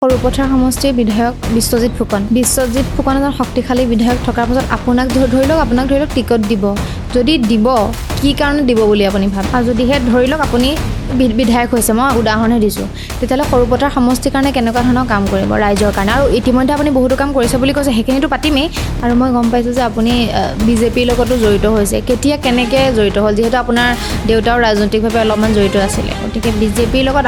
সৰুপথাৰ সমষ্টিৰ বিধায়ক বিশ্বজিৎ ফুকন এজন শক্তিশালী বিধায়ক থকাৰ পাছত আপোনাক ধৰি লওক টিকট দিব যদি দিব কি কাৰণে দিব বুলি আপুনি ভাবে আৰু যদিহে ধৰি লওক আপুনি বিধায়ক হৈছে মই উদাহৰণহে দিছোঁ তেতিয়াহ'লে সৰুপথাৰ সমষ্টিৰ কাৰণে কেনেকুৱা ধৰণৰ কাম কৰিব ৰাইজৰ কাৰণে আৰু ইতিমধ্যে আপুনি বহুতো কাম কৰিছে বুলি কৈছে সেইখিনিতো পাতিমেই আৰু মই গম পাইছোঁ যে আপুনি বিজেপিৰ লগতো জড়িত হৈছে কেতিয়া কেনেকৈ জড়িত হ'ল যিহেতু আপোনাৰ দেউতাও ৰাজনৈতিকভাৱে অলপমান জড়িত আছিলে গতিকে বিজেপিৰ লগত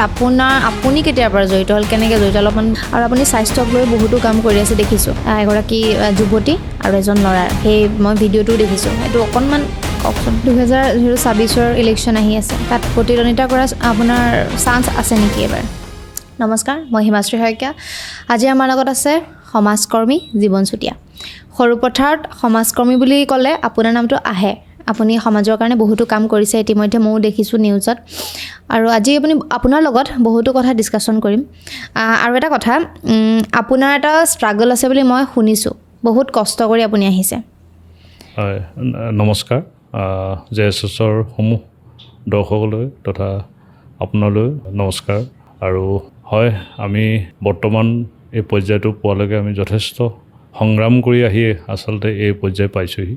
আপুনি কেতিয়াৰ পৰা জড়িত হ'ল কেনেকৈ জড়িত অলপমান আৰু আপুনি স্বাস্থ্যক লৈ বহুতো কাম কৰি আছে দেখিছোঁ এগৰাকী যুৱতী আৰু এজন ল'ৰাৰ সেই মই ভিডিঅ'টো দেখিছোঁ সেইটো অকণমান কওকচোন 2024 ইলেকশ্যন আহি আছে তাত প্ৰতিদ্বন্দ্বিতা কৰা আপোনাৰ চান্স আছে নেকি এবাৰ নমস্কাৰ মই হিমাশ্ৰী শইকীয়া আজি আমাৰ লগত আছে সমাজকৰ্মী জীৱন চুতীয়া সৰুপথাৰত সমাজকৰ্মী বুলি ক'লে আপোনাৰ নামটো আহে আপুনি সমাজৰ কাৰণে বহুতো কাম কৰিছে ইতিমধ্যে ময়ো দেখিছোঁ নিউজত আৰু আজি আপোনাৰ লগত বহুতো কথা ডিছকাশ্যন কৰিম আৰু এটা কথা আপোনাৰ এটা ষ্ট্ৰাগল আছে বুলি মই শুনিছোঁ বহুত কষ্ট কৰি আপুনি আহিছে হয় নমস্কাৰ জেএছএছৰ সমূহ দৰ্শকলৈ তথা আপোনালৈ নমস্কাৰ আৰু হয় আমি বৰ্তমান এই পৰ্যায়টো পোৱালৈকে আমি যথেষ্ট সংগ্ৰাম কৰি আহি আচলতে এই পৰ্যায় পাইছোঁহি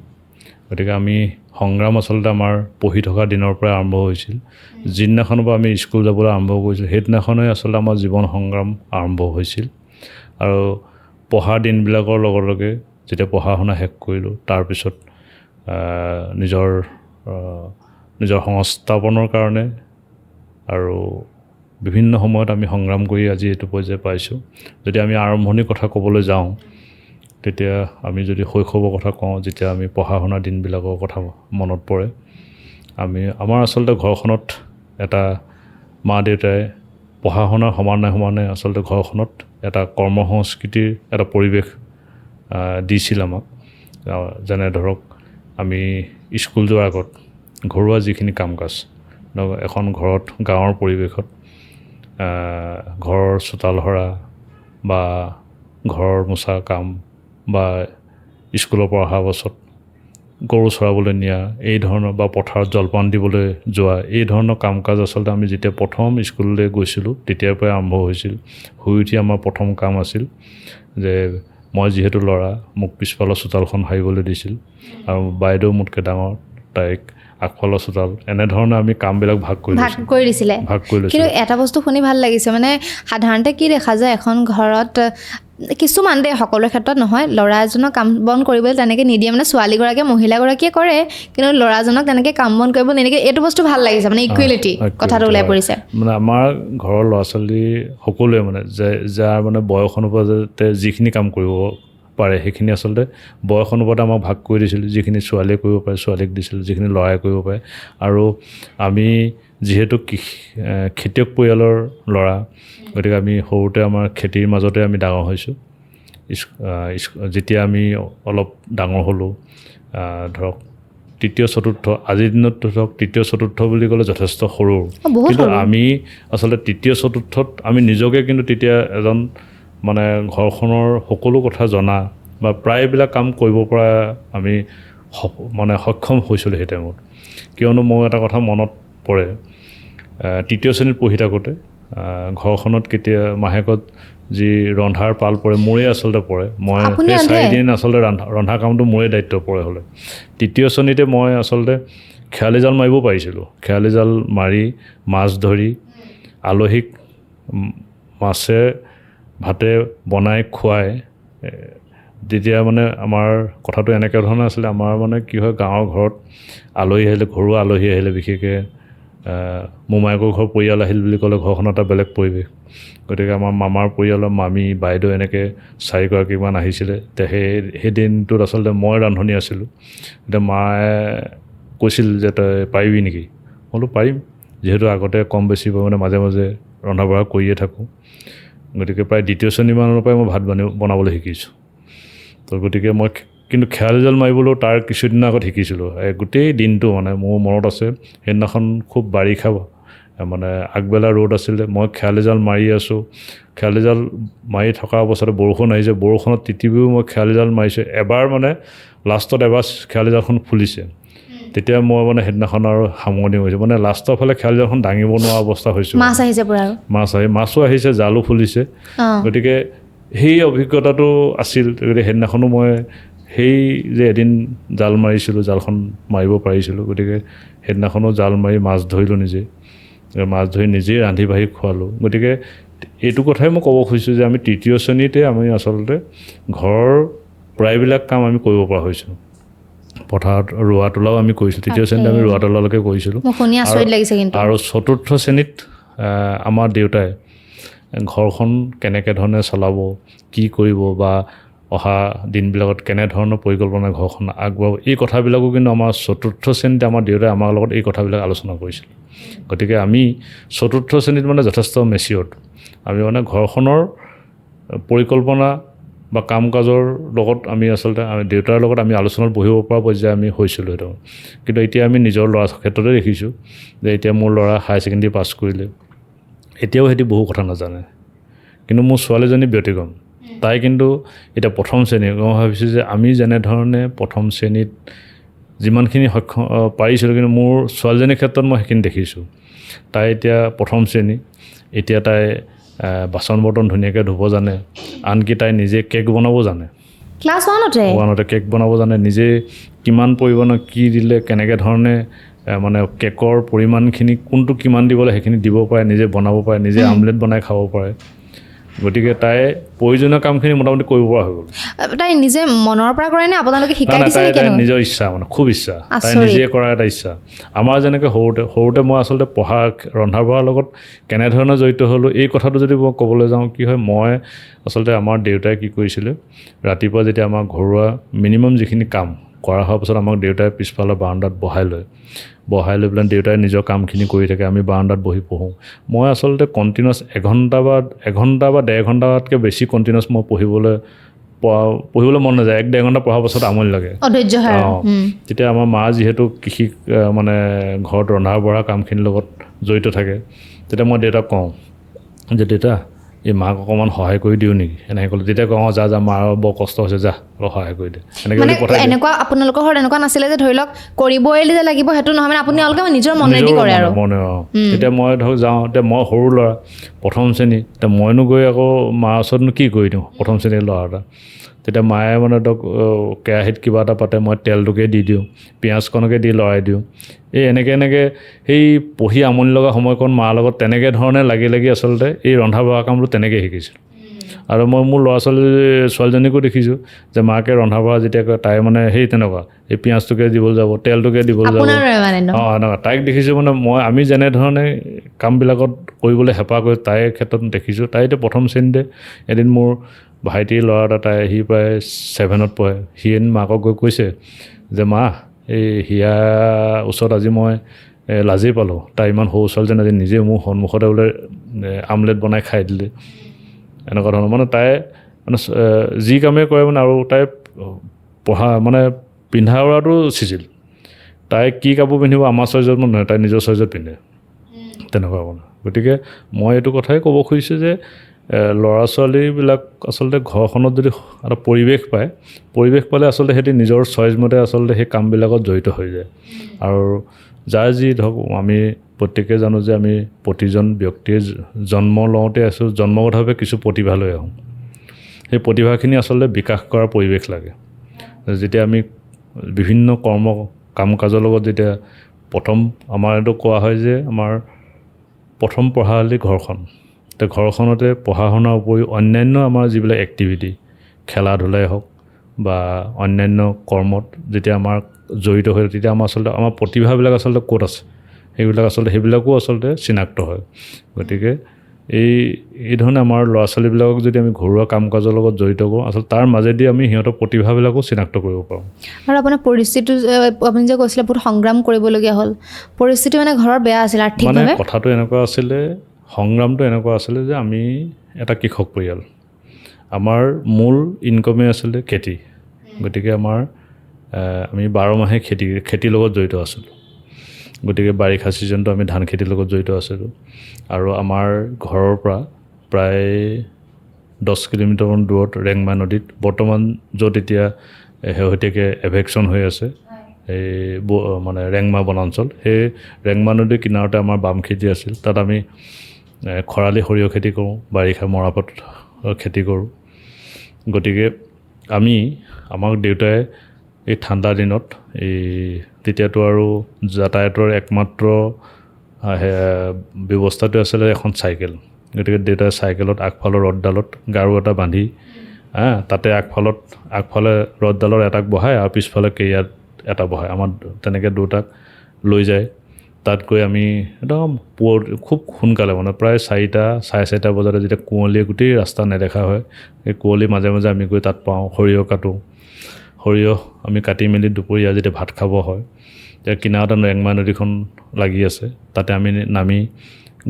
গতিকে আমি সংগ্ৰাম আচলতে আমাৰ পঢ়ি থকা দিনৰ পৰা আৰম্ভ হৈছিল যিদিনাখনৰ পৰা আমি স্কুল যাবলৈ আৰম্ভ কৰিছিলোঁ সেইদিনাখনেই আচলতে আমাৰ জীৱন সংগ্ৰাম আৰম্ভ হৈছিল আৰু পঢ়া দিনবিলাকৰ লগে লগে যেতিয়া পঢ়া শুনা শেষ কৰিলোঁ তাৰপিছত নিজৰ সংস্থাপনৰ কাৰণে আৰু বিভিন্ন সময়ত আমি সংগ্ৰাম কৰি আজি এইটো পৰ্যায় পাইছোঁ যদি আমি আৰম্ভণিৰ কথা ক'বলৈ যাওঁ তেতিয়া আমি যদি শৈশৱৰ কথা কওঁ যেতিয়া আমি পঢ়া শুনা দিনবিলাকৰ কথা মনত পৰে আমাৰ আচলতে ঘৰখনত এটা মা দেউতাই পঢ়া শুনাৰ সমানে আচলতে ঘৰখনত এটা কৰ্মসংস্কৃতিৰ এটা পৰিৱেশ দিছিল আমাক যেনে ধৰক আমি স্কুল যোৱাৰ আগত ঘৰুৱা যিখিনি কাম কাজ এখন ঘৰত গাঁৱৰ পৰিৱেশত ঘৰৰ চোতাল সৰা বা ঘৰৰ মোচা কাম বা স্কুলৰ পৰা অহাৰ পাছত গৰু চৰাবলৈ নিয়া এই ধৰণৰ বা পথাৰত জলপান দিবলৈ যোৱা এই ধৰণৰ কাম কাজ আচলতে আমি যেতিয়া প্ৰথম স্কুললৈ গৈছিলোঁ তেতিয়াৰ পৰাই আৰম্ভ হৈছিল শুই উঠি আমাৰ প্ৰথম কাম আছিল যে মই যিহেতু ল'ৰা মোক পিছফালৰ চোতালখন সাৰিবলৈ দিছিল আৰু বাইদেউ মোতকৈ ডাঙৰ তাইক আগফালৰ চোতাল এনেধৰণে আমি কামবিলাক ভাগ কৰি লৈছিলোঁ কিন্তু এটা বস্তু শুনি ভাল লাগিছে মানে সাধাৰণতে কি দেখা যায় এখন ঘৰত কিছুমান দেই সকলোৰে ক্ষেত্ৰত নহয় ল'ৰা এজনক কাম বন কৰিবলৈ তেনেকৈ নিদিয়ে মানে ছোৱালীগৰাকীয়ে মহিলাগৰাকীয়ে কৰে কিন্তু ল'ৰাজনক তেনেকৈ কাম বন কৰিব নিদিয়ে এইটো বস্তু ভাল লাগিছে মানে ইকুৱেলিটি কথাটো ওলাই পৰিছে মানে আমাৰ ঘৰৰ ল'ৰা ছোৱালী সকলোৱে মানে যাৰ মানে বয়স অনুপাতে যিখিনি কাম কৰিব পাৰে সেইখিনি আচলতে বয়স অনুপাতে আমাক ভাগ কৰি দিছিলোঁ যিখিনি ছোৱালীয়ে কৰিব পাৰে ছোৱালীক দিছিলোঁ যিখিনি ল'ৰাই কৰিব পাৰে আৰু আমি যিহেতু খেতিয়ক পৰিয়ালৰ ল'ৰা গতিকে আমি সৰুতে আমাৰ খেতিৰ মাজতে আমি ডাঙৰ হৈছোঁ যেতিয়া আমি অলপ ডাঙৰ হ'লোঁ ধৰক তৃতীয় চতুৰ্থ আজিৰ দিনত ধৰক তৃতীয় চতুৰ্থ বুলি ক'লে যথেষ্ট সৰু কিন্তু আমি আচলতে তৃতীয় চতুৰ্থত আমি নিজকে কিন্তু তেতিয়া এজন মানে ঘৰখনৰ সকলো কথা জনা বা প্ৰায়বিলাক কাম কৰিব পৰা আমি মানে সক্ষম হৈছিলোঁ সেই টাইমত কিয়নো মোৰ এটা কথা মনত পৰে তৃতীয় শ্ৰেণীত পঢ়ি থাকোঁতে ঘৰখনত কেতিয়া মাহেকত যি ৰন্ধাৰ পাল পৰে মোৰেই আচলতে পৰে মই সেই 4 দিন আচলতে ৰন্ধা কামটো মোৰেই দায়িত্ব পৰে হ'লে তৃতীয় শ্ৰেণীতে মই আচলতে খেৱালি জাল মাৰিব পাৰিছিলোঁ খেৱালি জাল মাৰি মাছ ধৰি আলহীক মাছে ভাতে বনাই খুৱাই তেতিয়া মানে আমাৰ কথাটো এনেকৈ ধৰণৰ আছিলে আমাৰ মানে কি হয় গাঁৱৰ ঘৰত আলহী আহিলে ঘৰুৱা আলহী আহিলে বিশেষকৈ মোমায়েকৰ ঘৰ পৰিয়াল আহিল বুলি ক'লে ঘৰখনত এটা বেলেগ পৰিৱেশ গতিকে আমাৰ মামাৰ পৰিয়ালৰ মামী বাইদেউ এনেকৈ 4গৰাকীমান আহিছিলে এতিয়া সেই দিনটোত আচলতে মই ৰান্ধনি আছিলোঁ এতিয়া মায়ে কৈছিল যে তই পাৰিবি নেকি মই বোলো পাৰিম যিহেতু আগতে কম বেছি মানে মাজে মাজে ৰন্ধা বঢ়া কৰিয়ে থাকোঁ গতিকে প্ৰায় দ্বিতীয় শ্ৰেণীমানৰ পৰাই মই ভাত বনাবলৈ শিকিছোঁ তো গতিকে মই কিন্তু খেৱালি জাল মাৰিবলৈও তাৰ কিছুদিনৰ আগত শিকিছিলোঁ গোটেই দিনটো মানে মোৰ মনত আছে সেইদিনাখন খুব বাৰিষা মানে আগবেলা ৰ'দ আছিলে মই খেৱালি জাল মাৰি আছোঁ খেৱালি জাল মাৰি থকা অৱস্থাতে বৰষুণ আহিছে বৰষুণত তিতিবিও মই খেৱালি জাল মাৰিছোঁ এবাৰ মানে লাষ্টত এবাৰ খেৱালি জালখন ফুলিছে তেতিয়া মই মানে সেইদিনাখন আৰু সামৰণি হৈছোঁ মানে লাষ্টৰ ফালে খেৱালি জালখন দাঙিব নোৱাৰা অৱস্থা হৈছোঁ মাছ আহিছে পুৰা আৰু মাছো আহিছে জালো ফুলিছে গতিকে সেই অভিজ্ঞতাটো আছিল গতিকে সেইদিনাখনো মই সেই যে এদিন জাল মাৰিছিলোঁ জালখন মাৰিব পাৰিছিলোঁ গতিকে সেইদিনাখনো জাল মাৰি মাছ ধৰিলোঁ মাছ ধৰি নিজেই ৰান্ধি বাঢ়ি খোৱালোঁ গতিকে এইটো কথাই মই ক'ব খুজিছোঁ যে আমি তৃতীয় শ্ৰেণীতে আমি আচলতে ঘৰৰ প্ৰায়বিলাক কাম আমি কৰিব পৰা হৈছোঁ পথাৰত ৰোৱা তোলাও আমি কৰিছোঁ তৃতীয় শ্ৰেণীত আমি ৰোৱা তোলালৈকে কৰিছিলোঁ আৰু চতুৰ্থ শ্ৰেণীত আমাৰ দেউতাই ঘৰখন কেনেকৈ ধৰণে চলাব কি কৰিব বা অহা দিনবিলাকত কেনেধৰণৰ পৰিকল্পনা ঘৰখন আগবঢ়াব এই কথাবিলাকো কিন্তু আমাৰ চতুৰ্থ শ্ৰেণীতে আমাৰ দেউতাই আমাৰ লগত এই কথাবিলাক আলোচনা কৰিছিল গতিকে আমি চতুৰ্থ শ্ৰেণীত মানে যথেষ্ট মেচিয়ৰ্ড আমি মানে ঘৰখনৰ পৰিকল্পনা বা কাম কাজৰ লগত আমি আচলতে দেউতাৰ লগত আমি আলোচনাত বহিব পৰা পৰ্যায়ে আমি হৈছিলোঁ সেইটো কিন্তু এতিয়া আমি নিজৰ ল'ৰা ক্ষেত্ৰতে দেখিছোঁ যে এতিয়া মোৰ ল'ৰা হায়াৰ ছেকেণ্ডেৰী পাছ কৰিলে এতিয়াও সিহঁতি বহু কথা নাজানে কিন্তু মোৰ ছোৱালীজনী ব্যতিক্ৰম তাই কিন্তু এতিয়া প্ৰথম শ্ৰেণী মই ভাবিছোঁ যে আমি যেনেধৰণে প্ৰথম শ্ৰেণীত যিমানখিনি সক্ষম পাৰিছিলোঁ কিন্তু মোৰ ছোৱালীজনীৰ ক্ষেত্ৰত মই সেইখিনি দেখিছোঁ তাই এতিয়া প্ৰথম শ্ৰেণী এতিয়া তাই বাচন বৰ্তন ধুনীয়াকৈ ধুব জানে আনকি তাই নিজে কেক বনাব জানে ক্লাছ 1তে কেক বনাব জানে নিজে কিমান পৰিমাণৰ কি দিলে কেনেকৈ ধৰণে মানে কেকৰ পৰিমাণখিনি কোনটো কিমান দিব লাগে সেইখিনি দিব পাৰে নিজে বনাব পাৰে নিজে আমলেট বনাই খাব পাৰে গতিকে তাই প্ৰয়োজনীয় কামখিনি মোটামুটি কৰিব পৰা হৈ গ'ল তাই নিজে মনৰ পৰা কৰে নে আপোনালোকে শিকাই দিছে নেকি তাই নিজৰ ইচ্ছা মানে খুব ইচ্ছা তাই নিজে কৰা এটা ইচ্ছা আমাৰ যেনেকৈ সৰুতে মই আচলতে ৰন্ধা বঢ়াৰ লগত কেনেধৰণে জড়িত হ'লোঁ এই কথাটো যদি মই ক'বলৈ যাওঁ কি হয় মই আচলতে আমাৰ দেউতাই কি কৰিছিলে ৰাতিপুৱা যেতিয়া আমাৰ ঘৰুৱা মিনিমাম যিখিনি কাম কৰা হোৱাৰ পাছত আমাক দেউতাই পিছফালে বাৰান্দাত বহাই লৈ পেলাই দেউতাই নিজৰ কামখিনি কৰি থাকে আমি বাৰান্দাত বহি পঢ়োঁ মই আচলতে কণ্টিনিউৱাছ এঘণ্টা বা 1.5 ঘণ্টাতকৈ বেছি কণ্টিনিউৱাছ মই পঢ়িবলৈ মন নাযায় 1-1.5 ঘণ্টা পঢ়াৰ পাছত আমনি লাগে তেতিয়া আমাৰ মা যিহেতু কৃষি মানে ঘৰত ৰন্ধা বঢ়া কামখিনিৰ লগত জড়িত থাকে তেতিয়া মই দেউতাক কওঁ যে দেউতা এই মাক অকণমান সহায় কৰি দিওঁ নেকি এনেকৈ ক'লে তেতিয়া কওঁ যা মাৰ বৰ কষ্ট হৈছে যা অলপ সহায় কৰি দে এনেকুৱা আপোনালোকৰ ঘৰত এনেকুৱা নাছিলে যে ধৰি লওক কৰিবই যে লাগিব সেইটো নহয় মানে আপোনালোকে নিজৰ মনেদি কৰে আৰু তেতিয়া মই ধৰক যাওঁ এতিয়া মই সৰু ল'ৰা প্ৰথম শ্ৰেণী এতিয়া মইনো গৈ আকৌ মাৰ ওচৰতনো কি কৰি দিওঁ প্ৰথম শ্ৰেণীৰ ল'ৰা এটা তেতিয়া মায়ে মানে ধৰক কেৰাহীত কিবা এটা পাতে মই তেলটোকে দি দিওঁ পিঁয়াজকণকে দি লৰাই দিওঁ এই এনেকৈ সেই পঢ়ি আমনি লগা সময়কণ মাৰ লগত তেনেকৈ ধৰণে লাগি আচলতে এই ৰন্ধা বঢ়া কামটো তেনেকৈ শিকিছিলোঁ আৰু মই মোৰ ছোৱালীজনীকো দেখিছোঁ যে মাকে ৰন্ধা বঢ়া যেতিয়া কয় তাই মানে সেই তেনেকুৱা এই পিঁয়াজটোকে দিবলৈ যাব তেলটোকে দিবলৈ যাব এনেকুৱা তাইক দেখিছোঁ মানে আমি যেনেধৰণে কামবিলাকত কৰিবলৈ হেঁপাহ কৰি তাইৰ ক্ষেত্ৰত দেখিছোঁ তাই এতিয়া প্ৰথম শ্ৰেণীতে এদিন মোৰ ভাইটিৰ ল'ৰা এটা তাই সি প্ৰায় 7ত পঢ়ে সি মাকক গৈ কৈছে যে মা এই হিয়া ওচৰত আজি মই লাজেই পালোঁ তাই ইমান সৰু ছোৱালীজনী আজি নিজে মোৰ সন্মুখতে বোলে আমলেট বনাই খাই দিলে এনেকুৱা ধৰণৰ মানে তাই মানে যি কামেই কৰে মানে আৰু তাই পঢ়া মানে পিন্ধা উৰাটো চিজিল তাই কি কাপোৰ পিন্ধিব আমাৰ চইজত নহয় তাই নিজৰ চইজত পিন্ধে তেনেকুৱা মানে গতিকে মই এইটো কথাই ক'ব খুজিছোঁ যে ল'ৰা ছোৱালীবিলাক আচলতে ঘৰখনত যদি এটা পৰিৱেশ পালে আচলতে সিহঁতি নিজৰ চইচমতে আচলতে সেই কামবিলাকত জড়িত হৈ যায় আৰু যাৰ যি ধৰক আমি প্ৰত্যেকে জানো যে আমি প্ৰতিজন ব্যক্তিয়ে জন্ম লওঁতে জন্মগতভাৱে কিছু প্ৰতিভা লৈ আহোঁ সেই প্ৰতিভাখিনি আচলতে বিকাশ কৰাৰ পৰিৱেশ লাগে যেতিয়া আমি বিভিন্ন কাম কাজৰ লগত যেতিয়া প্ৰথম আমাৰ এইটো কোৱা হয় যে আমাৰ প্ৰথম পঢ়াশালী ঘৰখন এতিয়া ঘৰখনতে পঢ়া শুনাৰ উপৰিও অন্যান্য আমাৰ যিবিলাক এক্টিভিটি খেলা ধূলাই হওক বা অন্যান্য কৰ্মত যেতিয়া আমাৰ জড়িত হৈ তেতিয়া আমাৰ প্ৰতিভাবিলাক আচলতে ক'ত আছে সেইবিলাকো আচলতে চিনাক্ত হয় গতিকে এই ধৰণে আমাৰ ল'ৰা ছোৱালীবিলাকক যদি আমি ঘৰুৱা কাম কাজৰ লগত জড়িত কৰোঁ আচলতে তাৰ মাজেদি আমি সিহঁতৰ প্ৰতিভাবিলাকো চিনাক্ত কৰিব পাৰোঁ আৰু আপোনাৰ পৰিস্থিতি আপুনি যে কৈছিলে বহুত সংগ্ৰাম কৰিবলগীয়া হ'ল পৰিস্থিতি মানে ঘৰৰ বেয়া আছিল আৰ্থিকভাৱে মানে কথাটো এনেকুৱা আছিলে সংগ্ৰামটো এনেকুৱা আছিলে যে আমি এটা কৃষক পৰিয়াল আমাৰ মূল ইনকমে আছিলে খেতি গতিকে আমি 12 মাহে খেতিৰ লগত জড়িত আছিলোঁ গতিকে বাৰিষা ছিজনটো আমি ধান খেতিৰ লগত জড়িত আছিলোঁ আৰু আমাৰ ঘৰৰ পৰা প্ৰায় 10 কিলোমিটাৰমান দূৰত ৰেংমা নদীত বৰ্তমান য'ত এতিয়া শেহতীয়াকৈ এভেকশ্যন হৈ আছে এই মানে ৰেংমা বনাঞ্চল। সেই ৰেংমা নদীৰ কিনাৰতে আমাৰ বাম খেতি আছিল। তাত আমি খৰালি সৰিয়হ খেতি কৰোঁ, বাৰিষা মৰাপাট খেতি কৰোঁ। গতিকে আমাক দেউতাই এই ঠাণ্ডা দিনত তেতিয়াতো আৰু যাতায়াতৰ একমাত্ৰ ব্যৱস্থাটো আছিলে এখন চাইকেল। গতিকে দেউতাই চাইকেলত আগফালৰ ৰথডালত গাৰু এটা বান্ধি তাতে আগফালে ৰথডালৰ এটাক বহায় আৰু পিছফালে কেৰিয়াত এটা বহায়। আমাৰ তেনেকৈ দুটাক লৈ যায়। তাত গৈ আমি একদম খুব সোনকালে মানে প্ৰায় 4টা, 4:30 বজাতে যেতিয়া কুঁৱলীয়ে গোটেই ৰাস্তা নেদেখা হয়, সেই কুঁৱলী মাজে মাজে আমি গৈ তাত পাওঁ, সৰিয়হ কাটোঁ। সৰিয়হ আমি কাটি মেলি দুপৰীয়া যেতিয়া ভাত খাব হয়, তেতিয়া কিনাৰতে ৰেংমা নদীখন লাগি আছে। তাতে আমি নামি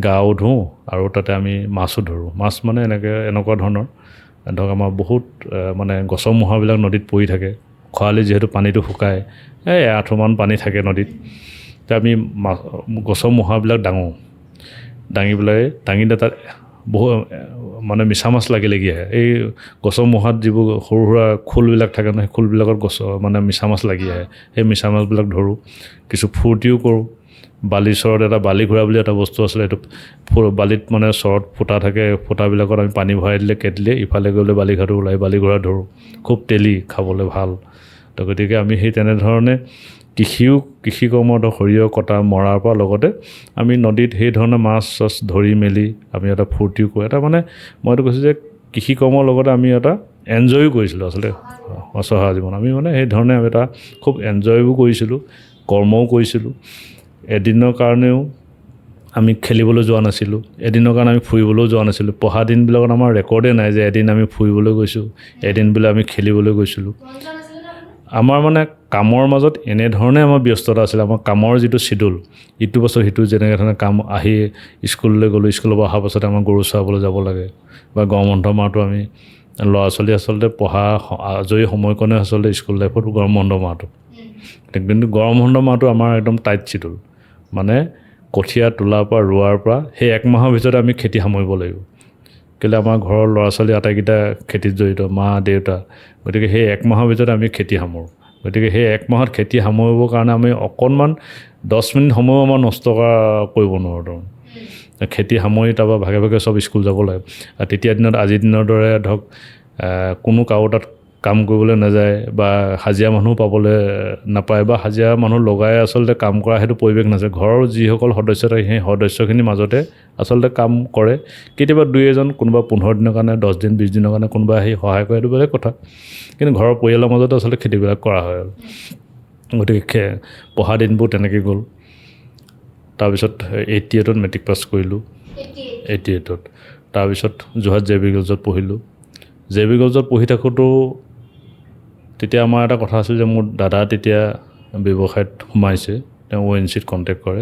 গাও ধুওঁ আৰু তাতে আমি মাছো ধৰোঁ। মাছ মানে এনেকুৱা ধৰণৰ ধৰক আমাৰ বহুত মানে গছৰ মূঢ়াবিলাক নদীত পৰি থাকে। খৰালি যিহেতু পানীটো শুকায়, 1.5 পানী থাকে নদীত। তেতিয়া আমি গছৰ মূঢ়াবিলাক দাঙিলে তাত বহু মানে মিছা মাছ লাগি আহে। এই গছৰ মূঢ়াত যিবোৰ সৰু সুৰা খোলবিলাক থাকে ন, সেই খোলবিলাকত মানে মিছা মাছ লাগি আহে। সেই মিছা মাছবিলাক ধৰোঁ, কিছু ফূৰ্তিও কৰোঁ। বালিৰ চৰত এটা বালিঘোৰা বুলি এটা বস্তু আছিলে, সেইটো বালিত মানে চৰত ফুটা থাকে, ফুটাবিলাকত আমি পানী ভৰাই দিলে কেটলিয়ে ইফালে গ'লে বালিঘাটো ওলাই বালিঘোৰা ধৰোঁ। খুব তেলি, খাবলৈ ভাল। তো গতিকে আমি সেই তেনেধৰণে কৃষি কৰ্মত সৰিয়হ কটা মৰাৰ পৰা লগতে আমি নদীত সেই ধৰণে মাছ চাছ ধৰি মেলি আমি এটা ফূৰ্তিও কৰোঁ। এটা মানে মইতো কৈছোঁ যে কৃষি কৰ্মৰ লগতে আমি এটা এনজয়ো কৰিছিলোঁ আচলতে অচহা জীৱন। আমি মানে সেই ধৰণে আমি এটা খুব এনজয়ো কৰিছিলোঁ, কৰ্মও কৰিছিলোঁ। এদিনৰ কাৰণেও আমি খেলিবলৈ যোৱা নাছিলোঁ, এদিনৰ কাৰণে আমি ফুৰিবলৈও যোৱা নাছিলোঁ। পঢ়া দিনবিলাকত আমাৰ ৰেকৰ্ডে নাই যে এদিন আমি ফুৰিবলৈ গৈছোঁ, এদিন বোলে আমি খেলিবলৈ গৈছিলোঁ। আমাৰ মানে কামৰ মাজত এনেধৰণে আমাৰ ব্যস্ততা আছিলে। আমাৰ কামৰ যিটো চিডুল, ইটো পাছত সিটো যেনেকৈ ধৰণে কাম আহি স্কুললৈ গ'লোঁ, স্কুলৰ পৰা অহাৰ পাছতে আমাৰ গৰু চৰাবলৈ যাব লাগে, বা গৰম বন্ধ মাহটো আমি ল'ৰা ছোৱালী আচলতে পঢ়া আজৰি সময়কণে আচলতে স্কুল লাইফত গৰম বন্ধ মাহটো। কিন্তু গৰম বন্ধ মাহটো আমাৰ একদম টাইট চিডুল। মানে কঠীয়া তোলাৰ পৰা ৰোৱাৰ পৰা সেই 1 মাহৰ ভিতৰতে আমি খেতি সামৰিব লাগিব। কেলৈ আমাৰ ঘৰৰ ল'ৰা ছোৱালী আটাইকেইটা খেতিত জড়িত, মা দেউতা। গতিকে সেই 1 মাহৰ ভিতৰতে আমি খেতি সামৰোঁ। গতিকে সেই 1 মাহত খেতি সামৰিবৰ কাৰণে আমি অকণমান 10 মিনিট সময়ো আমাৰ নষ্ট কৰিব নোৱাৰোঁ। খেতি সামৰি তাৰপৰা ভাগে ভাগে চব স্কুল যাব লাগে। আৰু তেতিয়া দিনত আজিৰ দিনৰ দৰে ধৰক কোনো কাৰো তাত কাম কৰিবলৈ নাযায়, বা হাজিৰা মানুহ পাবলৈ নাপায়, বা হাজিৰা মানুহ লগাই আচলতে কাম কৰা সেইটো পৰিৱেশ নাযায়। ঘৰৰ যিসকল সদস্য থাকে সেই সদস্যখিনিৰ মাজতে আচলতে কাম কৰে। কেতিয়াবা 2-এজন, কোনোবা 15 দিনৰ কাৰণে, 10 দিন 20 দিনৰ কাৰণে কোনোবা আহি সহায় কৰে, সেইটো বেলেগ কথা। কিন্তু ঘৰৰ পৰিয়ালৰ মাজতে আচলতে খেতিবিলাক কৰা হয় আৰু। গতিকে পঢ়া দিনবোৰ তেনেকৈ গ'ল। তাৰপিছত 88ত মেট্ৰিক পাছ কৰিলোঁ। 88ত তাৰপিছত যোৰহাট JB Girls-ত পঢ়িলোঁ। JB Girls-ত পঢ়ি থাকোঁতেও তেতিয়া আমাৰ এটা কথা আছিল যে মোৰ দাদা তেতিয়া ব্যৱসায়ত সোমাইছে, তেওঁ ONC-ত কণ্টেক্ট কৰে।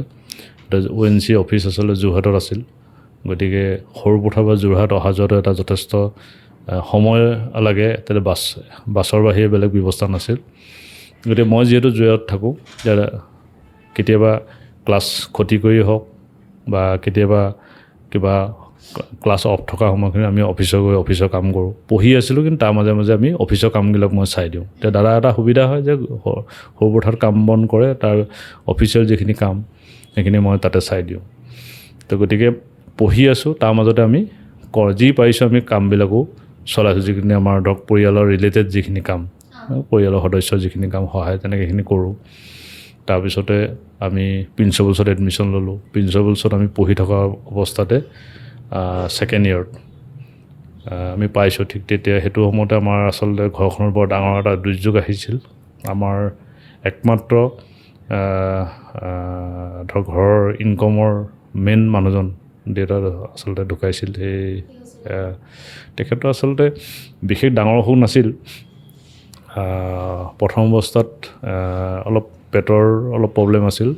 ONC অফিচ আচলতে যোৰহাটত আছিল। গতিকে সৰুপথাৰ পৰা যোৰহাট অহা যোৱাটো এটা যথেষ্ট সময় লাগে, তাতে বাছৰ বাহিৰে বেলেগ ব্যৱস্থা নাছিল। গতিকে মই যিহেতু যোৰহাটত থাকোঁ, কেতিয়াবা ক্লাছ ক্ষতি কৰি হওক বা কেতিয়াবা কিবা ক্লাছ অফ থকা সময়খিনি আমি অফিচৰ কাম কৰোঁ। পঢ়ি আছিলোঁ, কিন্তু তাৰ মাজে মাজে আমি অফিচৰ কামবিলাক মই চাই দিওঁ। এতিয়া দাদা এটা সুবিধা হয় যে সৰুপথাৰত কাম বন কৰে, তাৰ অফিচিয়েল যিখিনি কাম সেইখিনি মই তাতে চাই দিওঁ। তো গতিকে পঢ়ি আছোঁ, তাৰ মাজতে আমি যি পাৰিছোঁ আমি কামবিলাকো চলাইছোঁ। যিখিনি আমাৰ ধৰক পৰিয়ালৰ ৰিলেটেড যিখিনি কাম, পৰিয়ালৰ সদস্যৰ যিখিনি কাম সহায় তেনেকৈ সেইখিনি কৰোঁ। তাৰপিছতে আমি প্ৰিন্সিপালছত এডমিশ্যন ল'লোঁ। প্ৰিন্সিপালছত আমি পঢ়ি থকা অৱস্থাতে ছেকেণ্ড ইয়েৰত আমি পাইছোঁ। ঠিক তেতিয়া সেইটো সময়তে আমাৰ আচলতে ঘৰখনৰ বৰ ডাঙৰ এটা দুৰ্যোগ আহিছিল। আমাৰ একমাত্ৰ ধৰক ঘৰৰ ইনকমৰ মেইন মানুহজন দেউতা আচলতে ঢুকাইছিল। সেই তেখেতৰ আচলতে বিশেষ ডাঙৰ অসুখ নাছিল। প্ৰথম অৱস্থাত অলপ পেটৰ অলপ প্ৰব্লেম আছিল,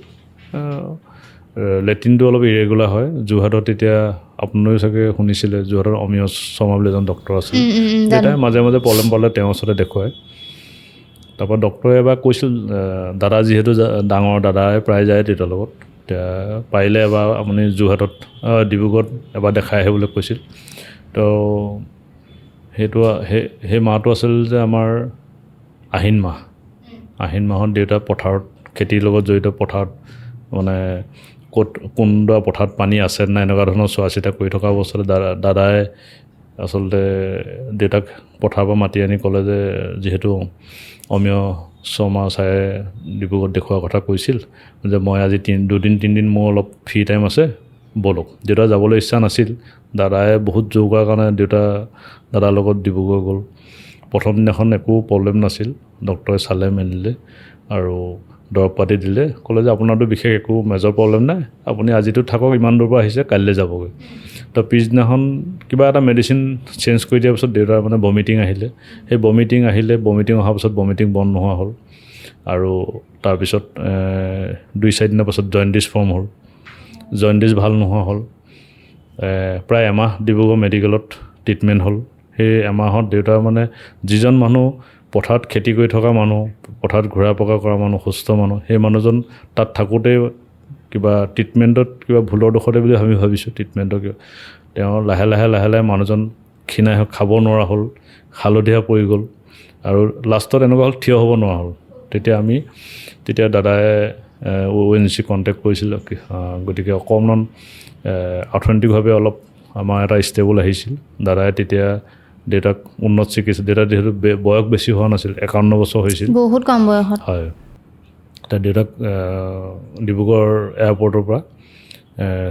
লেট্ৰিনটো অলপ ইৰেগুলাৰ হয়। যোৰহাটত তেতিয়া আপোনালোকে চাগে শুনিছিলে, যোৰহাটৰ অমিয় শৰ্মা বুলি এজন ডক্টৰ আছিল, দেউতাই মাজে মাজে প্ৰব্লেম পালে তেওঁৰ ওচৰতে দেখুৱায়। তাৰপৰা ডক্টৰে এবাৰ কৈছিল, দাদা যিহেতু ডাঙৰ, দাদাই প্ৰায় যায় দেউতাৰ লগত, এতিয়া পাৰিলে এবাৰ আপুনি যোৰহাটত ডিব্ৰুগড়ত এবাৰ দেখাই আহিবলৈ কৈছিল। তো সেই মাহটো আছিল যে আমাৰ আহিন মাহ। আহিন মাহত দেউতা পথাৰত খেতিৰ লগত জড়িত পথাৰত মানে ক'ত কোনডৰা পথাৰত পানী আছে নাই এনেকুৱা ধৰণৰ চোৱা চিতা কৰি থকা অৱস্থাতে দাদাই আচলতে দেউতাক পথাৰৰ পৰা মাতি আনি ক'লে যে যিহেতু অমীয় শৰ্মা ছাৰে ডিব্ৰুগড়ত দেখুওৱাৰ কথা কৈছিল যে মই আজি 2-3 দিন মোৰ অলপ ফ্ৰী টাইম আছে ব'লক। দেউতা যাবলৈ ইচ্ছা নাছিল, দাদাই বহুত জোৰ কৰাৰ কাৰণে দাদাৰ লগত ডিব্ৰুগড় গ'ল। প্ৰথম দিনাখন একো প্ৰব্লেম নাছিল, ডক্টৰে চালে মেলিলে আৰু দৰৱ পাতি দিলে, ক'লে যে আপোনাৰতো বিশেষ একো মেজৰ প্ৰব্লেম নাই, আপুনি আজিতো থাকক, ইমান দূৰৰ পৰা আহিছে, কাইলৈ যাবগৈ। তো পিছদিনাখন কিবা এটা মেডিচিন চেঞ্জ কৰি দিয়াৰ পিছত দেউতাৰ মানে বমিটিং আহিলে। সেই বমিটিং অহাৰ পিছত বমিটিং বন্ধ নোহোৱা হ'ল আৰু তাৰপিছত 2-4 দিনৰ পাছত জণ্ডিছ ফৰ্ম হ'ল। জণ্ডিছ ভাল নোহোৱা হ'ল। প্ৰায় এমাহ ডিব্ৰুগড় মেডিকেলত ট্ৰিটমেণ্ট হ'ল। সেই এমাহত দেউতাৰ মানে যিজন মানুহ পথাৰত খেতি কৰি থকা মানুহ, পথাৰত ঘূৰা পকা কৰা মানুহ, সুস্থ মানুহ, সেই মানুহজন তাত থাকোঁতেই কিবা ট্ৰিটমেণ্টত কিবা ভুলৰ দোষতে বুলি আমি ভাবিছোঁ ট্ৰিটমেণ্টৰ কিবা তেওঁ লাহে লাহে মানুহজন ক্ষীণাই খাব নোৱাৰা হ'ল, হালধীয়া পৰি গ'ল আৰু লাষ্টত এনেকুৱা হ'ল থিয় হ'ব নোৱাৰা হ'ল। তেতিয়া দাদাই ONGC কণ্টেক্ট কৰিছিল। গতিকে অকণমান অৰ্থনৈতিকভাৱে অলপ আমাৰ এটা ষ্টেবল আহিছিল। দাদাই তেতিয়া দেউতাক উন্নত চিকিৎসা, দেউতা যিহেতু বয়স বেছি হোৱা নাছিল, 51 বছৰ হৈছিল, বহুত কম বয়সত। হয়। তাৰ দেউতাক ডিব্ৰুগড় এয়াৰপৰ্টৰ পৰা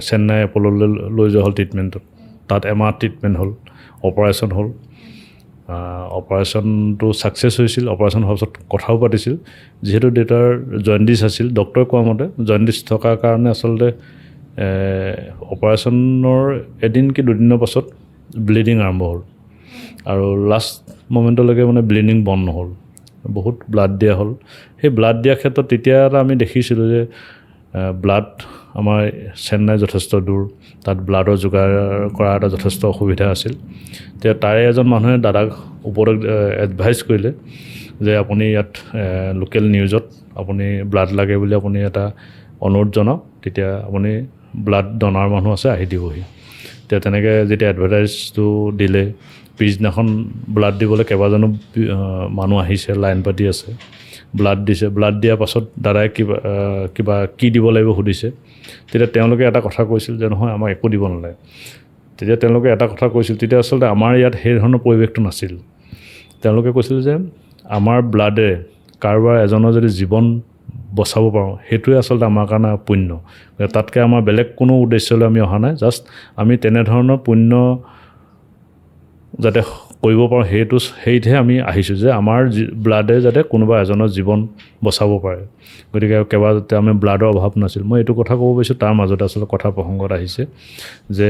চেন্নাই এপ'ললৈ লৈ যোৱা হ'ল ট্ৰিটমেণ্টত। তাত এমাহ ট্ৰিটমেণ্ট হ'ল, অপাৰেশ্যন হ'ল। অপাৰেশ্যনটো ছাকচেছ হৈছিল। অপাৰেশ্যন হোৱাৰ পিছত কথাও পাতিছিল। যিহেতু দেউতাৰ জণ্ডিছ আছিল, ডক্টৰে কোৱা মতে জণ্ডিছ থকাৰ কাৰণে আচলতে অপাৰেশ্যনৰ 1 কি 2 দিনৰ পাছত ব্লিডিং আৰম্ভ হ'ল আৰু লাষ্ট মমেণ্টলৈকে মানে ব্লিডিং বন্ধ নহ'ল। বহুত ব্লাড দিয়া হ'ল। সেই ব্লাড দিয়াৰ ক্ষেত্ৰত তেতিয়া এটা আমি দেখিছিলোঁ যে ব্লাড আমাৰ চেন্নাই যথেষ্ট দূৰ, তাত ব্লাডৰ যোগাৰ কৰা এটা যথেষ্ট অসুবিধা আছিল। তেতিয়া তাৰে এজন মানুহে দাদাক ওপৰত এডভাইচ কৰিলে যে আপুনি ইয়াত লোকেল নিউজত আপুনি ব্লাড লাগে বুলি আপুনি এটা অনুৰোধ জনাওক, তেতিয়া আপুনি ব্লাড ডনাৰ মানুহ আছে আহি দিবহি। তেতিয়া তেনেকৈ যেতিয়া এডভাৰটাইজটো দিলে, পিছদিনাখন ব্লাড দিবলৈ কেইবাজনো মানুহ আহিছে, লাইন পাতি আছে, ব্লাড দিছে। ব্লাড দিয়াৰ পাছত দাদাই কিবা কি দিব লাগিব সুধিছে। তেতিয়া তেওঁলোকে এটা কথা কৈছিল যে নহয়, আমাক একো দিব নালাগে। তেতিয়া তেওঁলোকে এটা কথা কৈছিল, তেতিয়া আচলতে আমাৰ ইয়াত সেই ধৰণৰ পৰিৱেশটো নাছিল। তেওঁলোকে কৈছিল যে আমাৰ ব্লাডে কাৰোবাৰ এজনৰ যদি জীৱন বচাব পাৰোঁ, সেইটোৱে আচলতে আমাৰ কাৰণে পুণ্য। তাতকৈ আমাৰ বেলেগ কোনো উদ্দেশ্যলৈ আমি অহা নাই, জাষ্ট আমি তেনেধৰণৰ পুণ্য যাতে কৰিব পাৰোঁ সেইটোহে আমি আহিছোঁ, যে আমাৰ ব্লাডে যাতে কোনোবা এজনৰ জীৱন বচাব পাৰে। গতিকে যাতে আমি ব্লাডৰ অভাৱ নাছিল। মই এইটো কথা ক'ব পাৰিছোঁ, তাৰ মাজতে আচলতে কথা প্ৰসংগত আহিছে যে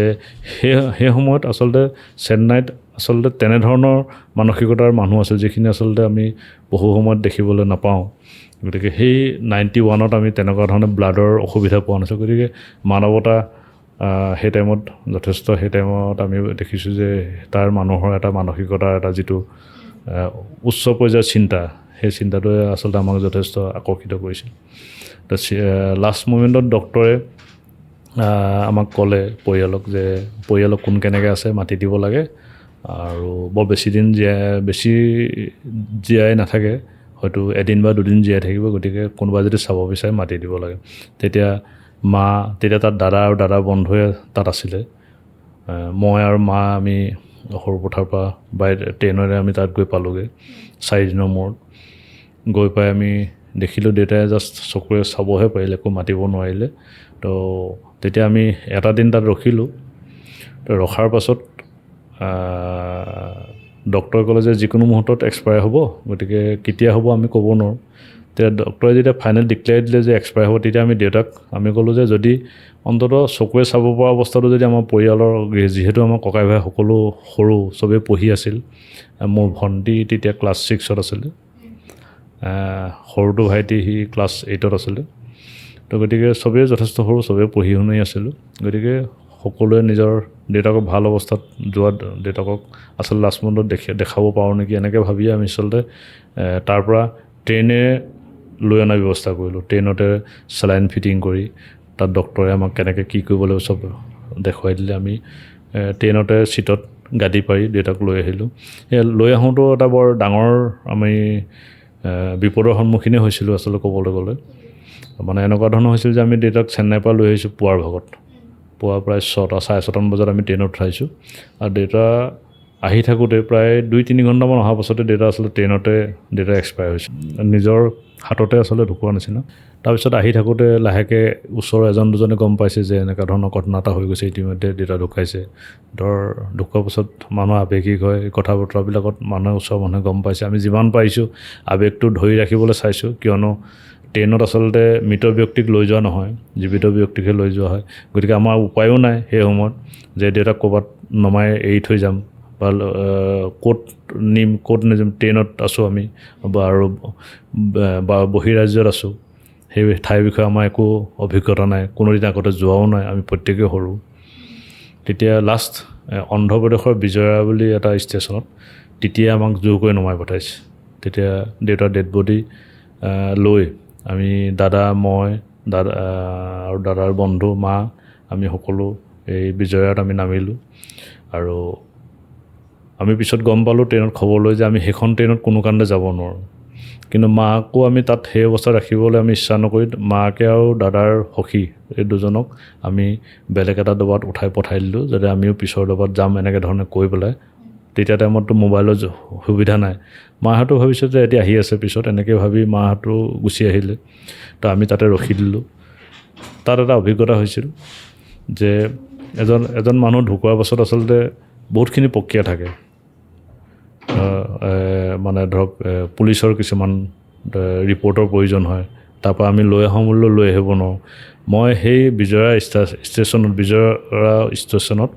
সেই সময়ত আচলতে চেন্নাইত আচলতে তেনেধৰণৰ মানসিকতাৰ মানুহ আছিল, যিখিনি আচলতে আমি বহু সময়ত দেখিবলৈ নাপাওঁ। গতিকে সেই 91ত আমি তেনেকুৱা ধৰণে ব্লাডৰ অসুবিধা পোৱা নাছিলোঁ। গতিকে মানৱতা সেই টাইমত আমি দেখিছোঁ যে তাৰ মানুহৰ এটা মানসিকতাৰ এটা যিটো উচ্চ পৰ্যায়ৰ চিন্তা, সেই চিন্তাটোৱে আচলতে আমাক যথেষ্ট আকৰ্ষিত কৰিছিল। তো লাষ্ট মুমেণ্টত ডক্টৰে আমাক ক'লে পৰিয়ালক কোন কেনেকৈ আছে মাতি দিব লাগে আৰু বৰ বেছি জীয়াই নাথাকে, হয়তো 1 বা 2 দিন জীয়াই থাকিব। গতিকে কোনোবা যদি চাব বিচাৰে মাতি দিব লাগে। তেতিয়া তাত দাদা আৰু দাদাৰ বন্ধুৱে তাত আছিলে। মই আৰু মা আমি সৰুপথাৰৰ পৰা ট্ৰেইনেৰে আমি তাত গৈ পালোঁগৈ 4 দিনৰ মূৰত। গৈ পাই আমি দেখিলোঁ দেউতাই জাষ্ট চকুৰে চাবহে পাৰিলে, একো মাতিব নোৱাৰিলে। তো তেতিয়া আমি এটা দিন তাত ৰখিলোঁ। তো ৰখাৰ পাছত ডক্টৰে ক'লে যে যিকোনো মুহূৰ্তত এক্সপায়াৰ হ'ব, গতিকে কেতিয়া হ'ব আমি ক'ব নোৱাৰোঁ। তেতিয়া ডক্টৰে যেতিয়া ফাইনেল ডিক্লেয়াৰ দিলে যে এক্সপায়াৰ হ'ব, তেতিয়া আমি ক'লোঁ যে যদি অন্ততঃ চকুৰে চাব পৰা অৱস্থাটো যদি আমাৰ পৰিয়ালৰ, যিহেতু আমাৰ ককাই ভাই সকলো সৰু, চবেই পঢ়ি আছিল। মোৰ ভণ্টি তেতিয়া ক্লাছ 6ত আছিলে, সৰুটো ভাইটি সি ক্লাছ 8ত আছিলে। তো গতিকে চবেই যথেষ্ট সৰু, চবেই পঢ়ি শুনি আছিলোঁ। গতিকে সকলোৱে নিজৰ দেউতাকক ভাল অৱস্থাত যোৱা দেউতাকক আচলতে লাষ্ট মুমেণ্টত দেখাব পাৰোঁ নেকি, এনেকৈ ভাবিয়ে আমি আচলতে তাৰপৰা ট্ৰেইনেৰে লৈ অনাৰ ব্যৱস্থা কৰিলোঁ। ট্ৰেইনতে চেলাইন ফিটিং কৰি তাত ডক্টৰে আমাক কেনেকৈ কি কৰিব লাগিব চব দেখুৱাই দিলে। আমি ট্ৰেইনতে ছিটত গাদী পাৰি দেউতাক লৈ আহিলোঁ। সেই লৈ আহোঁতেও এটা বৰ ডাঙৰ আমি বিপদৰ সন্মুখীনেই হৈছিলোঁ আচলতে ক'বলৈ গ'লে মানে এনেকুৱা ধৰণৰ হৈছিল যে আমি দেউতাক চেন্নাইৰ পৰা লৈ আহিছোঁ পুৱাৰ ভাগত পুৱা প্ৰায় 6টা 6:30 বজাত আমি ট্ৰেইনত উঠাইছোঁ আৰু দেউতা আহি থাকোঁতে প্ৰায় 2-3 ঘণ্টামান অহাৰ পাছতে দেউতা আচলতে ট্ৰেইনতে দেউতা এক্সপায়াৰ হৈছে নিজৰ হাততে আচলতে ঢুকোৱা নিচিনা তাৰপিছত আহি থাকোঁতে লাহেকৈ ওচৰৰ এজন দুজনে গম পাইছে যে এনেকুৱা ধৰণৰ ঘটনা এটা হৈ গৈছে ইতিমধ্যে দেউতা ঢুকাইছে ঢুকোৱাৰ পাছত মানুহ আৱেগিক হয় কথা বতৰাবিলাকত মানুহে ওচৰৰ মানুহে গম পাইছে আমি যিমান পাৰিছোঁ আৱেগটো ধৰি ৰাখিবলৈ চাইছোঁ কিয়নো ট্ৰেইনত আচলতে মৃত ব্যক্তিক লৈ যোৱা নহয় জীৱিত ব্যক্তিকহে লৈ যোৱা হয় গতিকে আমাৰ উপায়ো নাই সেই সময়ত যে দেউতাক ক'ৰবাত নমাই এৰি থৈ যাম বা ক'ত নিম ক'ত নিযাম ট্ৰেইনত আছোঁ আমি আৰু বহিৰাজ্যত আছোঁ সেই ঠাইৰ বিষয়ে আমাৰ একো অভিজ্ঞতা নাই কোনোদিন আগতে যোৱাও নাই আমি প্ৰত্যেকেই সৰু তেতিয়া লাষ্ট অন্ধ্ৰপ্ৰদেশৰ বিজয়া বুলি এটা ষ্টেচনত তেতিয়া আমাক জোৰ কৰি নমাই পঠাইছে তেতিয়া দেউতাৰ ডেড বডি লৈ আমি দাদা মই দাদা আৰু দাদাৰ বন্ধু মা আমি সকলো এই বিজয়াত আমি নামিলোঁ আৰু আমি পিছত গম পালোঁ ট্ৰেইনত খবৰ লৈ যে আমি সেইখন ট্ৰেইনত কোনো কাৰণতে যাব নোৱাৰোঁ কিন্তু মাকো আমি তাত সেই অৱস্থাত ৰাখিবলৈ আমি ইচ্ছা নকৰি মাকে আৰু দাদাৰ সখী এই দুজনক আমি বেলেগ এটা ডবাত উঠাই পঠাই দিলোঁ যাতে আমিও পিছৰ ডবাত যাম এনেকৈ ধৰণে কৈ পেলাই তেতিয়া টাইমততো মোবাইলৰ সুবিধা নাই মাহঁতো ভাবিছে যে এতিয়া আহি আছে পিছত এনেকৈ ভাবি মাহঁতো গুচি আহিলে তো আমি তাতে ৰখি দিলোঁ তাত এটা অভিজ্ঞতা হৈছিল যে এজন মানুহ ঢুকোৱাৰ পাছত আচলতে বহুতখিনি প্ৰক্ৰিয়া থাকে মানে ধৰক পুলিচৰ কিছুমান ৰিপৰ্টৰ প্ৰয়োজন হয় তাৰপৰা আমি লৈ আহোঁ বুলি লৈ আহিব নোৱাৰোঁ মই সেই বিজয়া ষ্টেচনত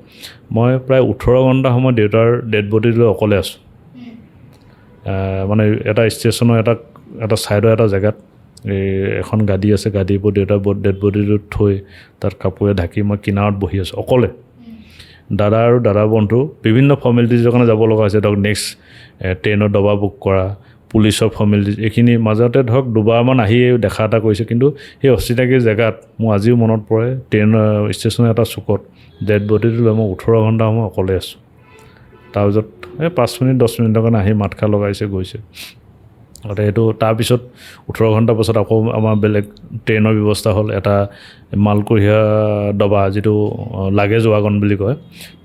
মই প্ৰায় 18 ঘণ্টা সময় দেউতাৰ ডেড বডি লৈ অকলে আছোঁ মানে এটা ষ্টেচনৰ এটা ছাইডৰ এটা জেগাত এখন গাড়ী আছে গাড়ীৰ ওপৰত দেউতাৰ ডেড বডিটো থৈ তাত কাপোৰে ঢাকি মই কিনাৰত বহি আছোঁ অকলে দাদা আৰু দাদাৰ বন্ধু বিভিন্ন ফৰ্মেলিটিজৰ কাৰণে যাব লগা হৈছে ধৰক নেক্সট ট্ৰেইনৰ ডবা বুক কৰা পুলিচৰ ফৰ্মেলিটিজ এইখিনি মাজতে ধৰক দুবাৰমান আহি দেখা এটা কৰিছে কিন্তু সেই অচিনাকি জেগাত মোৰ আজিও মনত পৰে ট্ৰেইনৰ ষ্টেচনৰ এটা চুকত ডেড বডিটো লৈ মই 18 ঘণ্টা সময় অকলে আছোঁ তাৰপিছত 5 মিনিট 10 মিনিটৰ কাৰণে আহি মাত খা লগাইছে গৈছে সেইটো তাৰপিছত 18 ঘণ্টাৰ পাছত আকৌ আমাৰ বেলেগ ট্ৰেইনৰ ব্যৱস্থা হ'ল এটা মালকঢ়িয়া ডবা যিটো লাগেজ ৱাগন বুলি কয়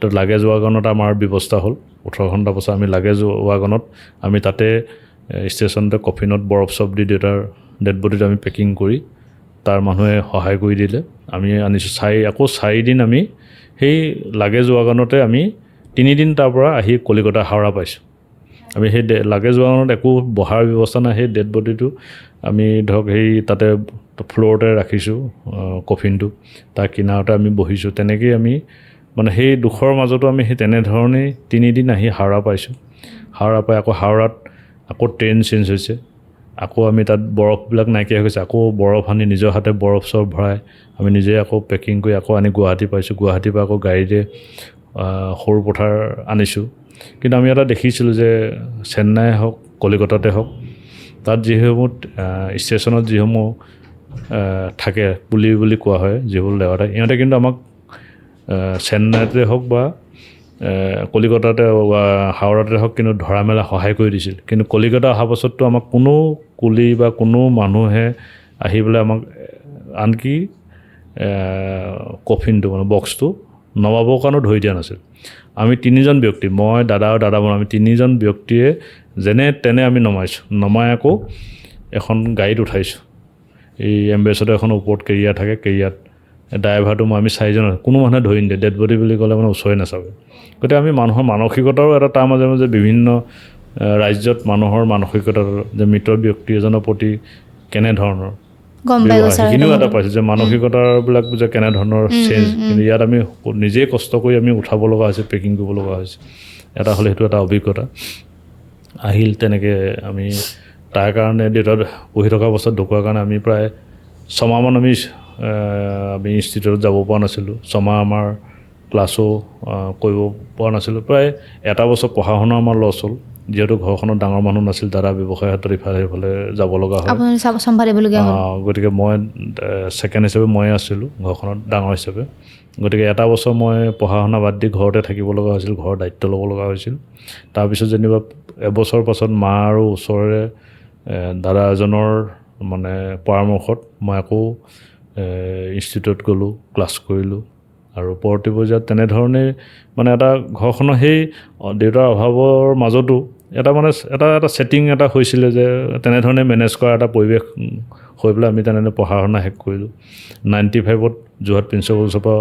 তো লাগেজ ৱাগনত আমাৰ ব্যৱস্থা হ'ল 18 ঘণ্টাৰ পাছত আমি লাগেজ ৱাগনত আমি তাতে ষ্টেচনতে কফিনত বৰফ চব দি দেউতাৰ ডেড বডিটো আমি পেকিং কৰি তাৰ মানুহে সহায় কৰি দিলে আমি আনিছোঁ 4 দিন আমি সেই লাগেজ ৱাগনতে আমি 3 দিন তাৰ পৰা আহি কলিকতা হাওৰা পাইছোঁ আমি সেই লাগেজ ৱাগনত একো বহাৰ ব্যৱস্থা নাই সেই ডেড বডিটো আমি ধৰক সেই তাতে ফ্ল'ৰতে ৰাখিছোঁ কফিনটো তাৰ কিনাৰতে আমি বহিছোঁ তেনেকৈয়ে আমি মানে সেই দুখৰ মাজতো আমি সেই তেনেধৰণেই 3 দিন আহি হাওৰা পাইছোঁ হাওৰা পাই আকৌ হাওৰাত আকৌ ট্ৰেইন চেঞ্জ হৈছে আকৌ আমি তাত বৰফবিলাক নাইকিয়া হৈ গৈছে আকৌ বৰফ আনি নিজৰ হাতে বৰফ চৰফ ভৰাই আমি নিজে আকৌ পেকিং কৰি আকৌ আনি গুৱাহাটী পাইছোঁ গুৱাহাটীৰ পৰা আকৌ গাড়ীৰে সৰু পথাৰ আনিছোঁ কিন্তু আমি এটা দেখিছিলোঁ যে চেন্নাই হওক কলিকতাতে হওক তাত যিসমূহ ষ্টেচনত যিসমূহ থাকে বুলি কোৱা হয় যিবোৰ লেৱাটা ইহঁতে কিন্তু আমাক চেন্নাইতে হওক বা কলিকতাতে বা হাওৰাতে হওক কিন্তু ধৰা মেলা সহায় কৰি দিছিল কিন্তু কলিকতা অহাৰ পাছততো আমাক কোনো কুলি বা কোনো মানুহে আহি পেলাই আমাক আনকি কফিনটো মানে বক্সটো নমাবৰ কাৰণেও ধৰি দিয়া নাছিল আমি 3জন ব্যক্তি মই দাদা আৰু দাদা আমি 3জন ব্যক্তিয়ে যেনে তেনে আমি নমাই আকৌ এখন গাড়ীত উঠাইছোঁ এই এম্বেছাডৰ এখন ওপৰত কেৰিয়াৰ থাকে কেৰিয়াত ড্ৰাইভাৰটো আমি 4জন কোনো মানুহে ধৰি নিদিয়ে ডেড বডি বুলি ক'লে মানে ওচৰে নাচাবে গতিকে আমি মানুহৰ মানসিকতাৰো এটা তাৰ মাজে মাজে বিভিন্ন ৰাজ্যত মানুহৰ মানসিকতা যে মৃত ব্যক্তি এজনৰ প্ৰতি কেনেধৰণৰ সেইখিনিও এটা পাইছোঁ যে মানসিকতাবিলাক যে কেনেধৰণৰ চেঞ্জ কিন্তু ইয়াত আমি নিজেই কষ্ট কৰি আমি উঠাব লগা হৈছে পেকিং কৰিব লগা হৈছে এটা হ'লে সেইটো এটা অভিজ্ঞতা আহিল তেনেকৈ আমি তাৰ কাৰণে দেউতাত পঢ়ি থকা অৱস্থাত ঢুকোৱাৰ কাৰণে আমি প্ৰায় 6 মাহমান আমি ইনষ্টিটিউটত যাব পৰা নাছিলোঁ 6 মাহ আমাৰ ক্লাছো কৰিব পৰা নাছিলোঁ প্ৰায় 1 বছৰ পঢ়া শুনা আমাৰ লছ হ'ল যিহেতু ঘৰখনত ডাঙৰ মানুহ নাছিল দাদা ব্যৱসায় হাতত ইফালে যাব লগা হয় গতিকে মই ছেকেণ্ড হিচাপে ময়ে আছিলোঁ ঘৰখনত ডাঙৰ হিচাপে গতিকে 1 বছৰ মই পঢ়া শুনা বাদ দি ঘৰতে থাকিব লগা হৈছিল ঘৰৰ দায়িত্ব ল'ব লগা হৈছিল তাৰপিছত যেনিবা এবছৰ পাছত মা আৰু ওচৰৰে দাদা এজনৰ মানে পৰামৰ্শত মই আকৌ ইনষ্টিটিউটত গ'লোঁ, ক্লাছ কৰিলোঁ আৰু পৰৱৰ্তী পৰ্যায়ত তেনেধৰণে মানে এটা ঘৰখনৰ সেই দেউতাৰ অভাৱৰ মাজতো এটা ছেটিং এটা হৈছিলে যে তেনেধৰণে মেনেজ কৰা এটা পৰিৱেশ হৈ পেলাই আমি তেনেধৰণে পঢ়া শুনা শেষ কৰিলোঁ। 95ত যোৰহাট প্ৰিন্সিপাল কলেজৰ পৰা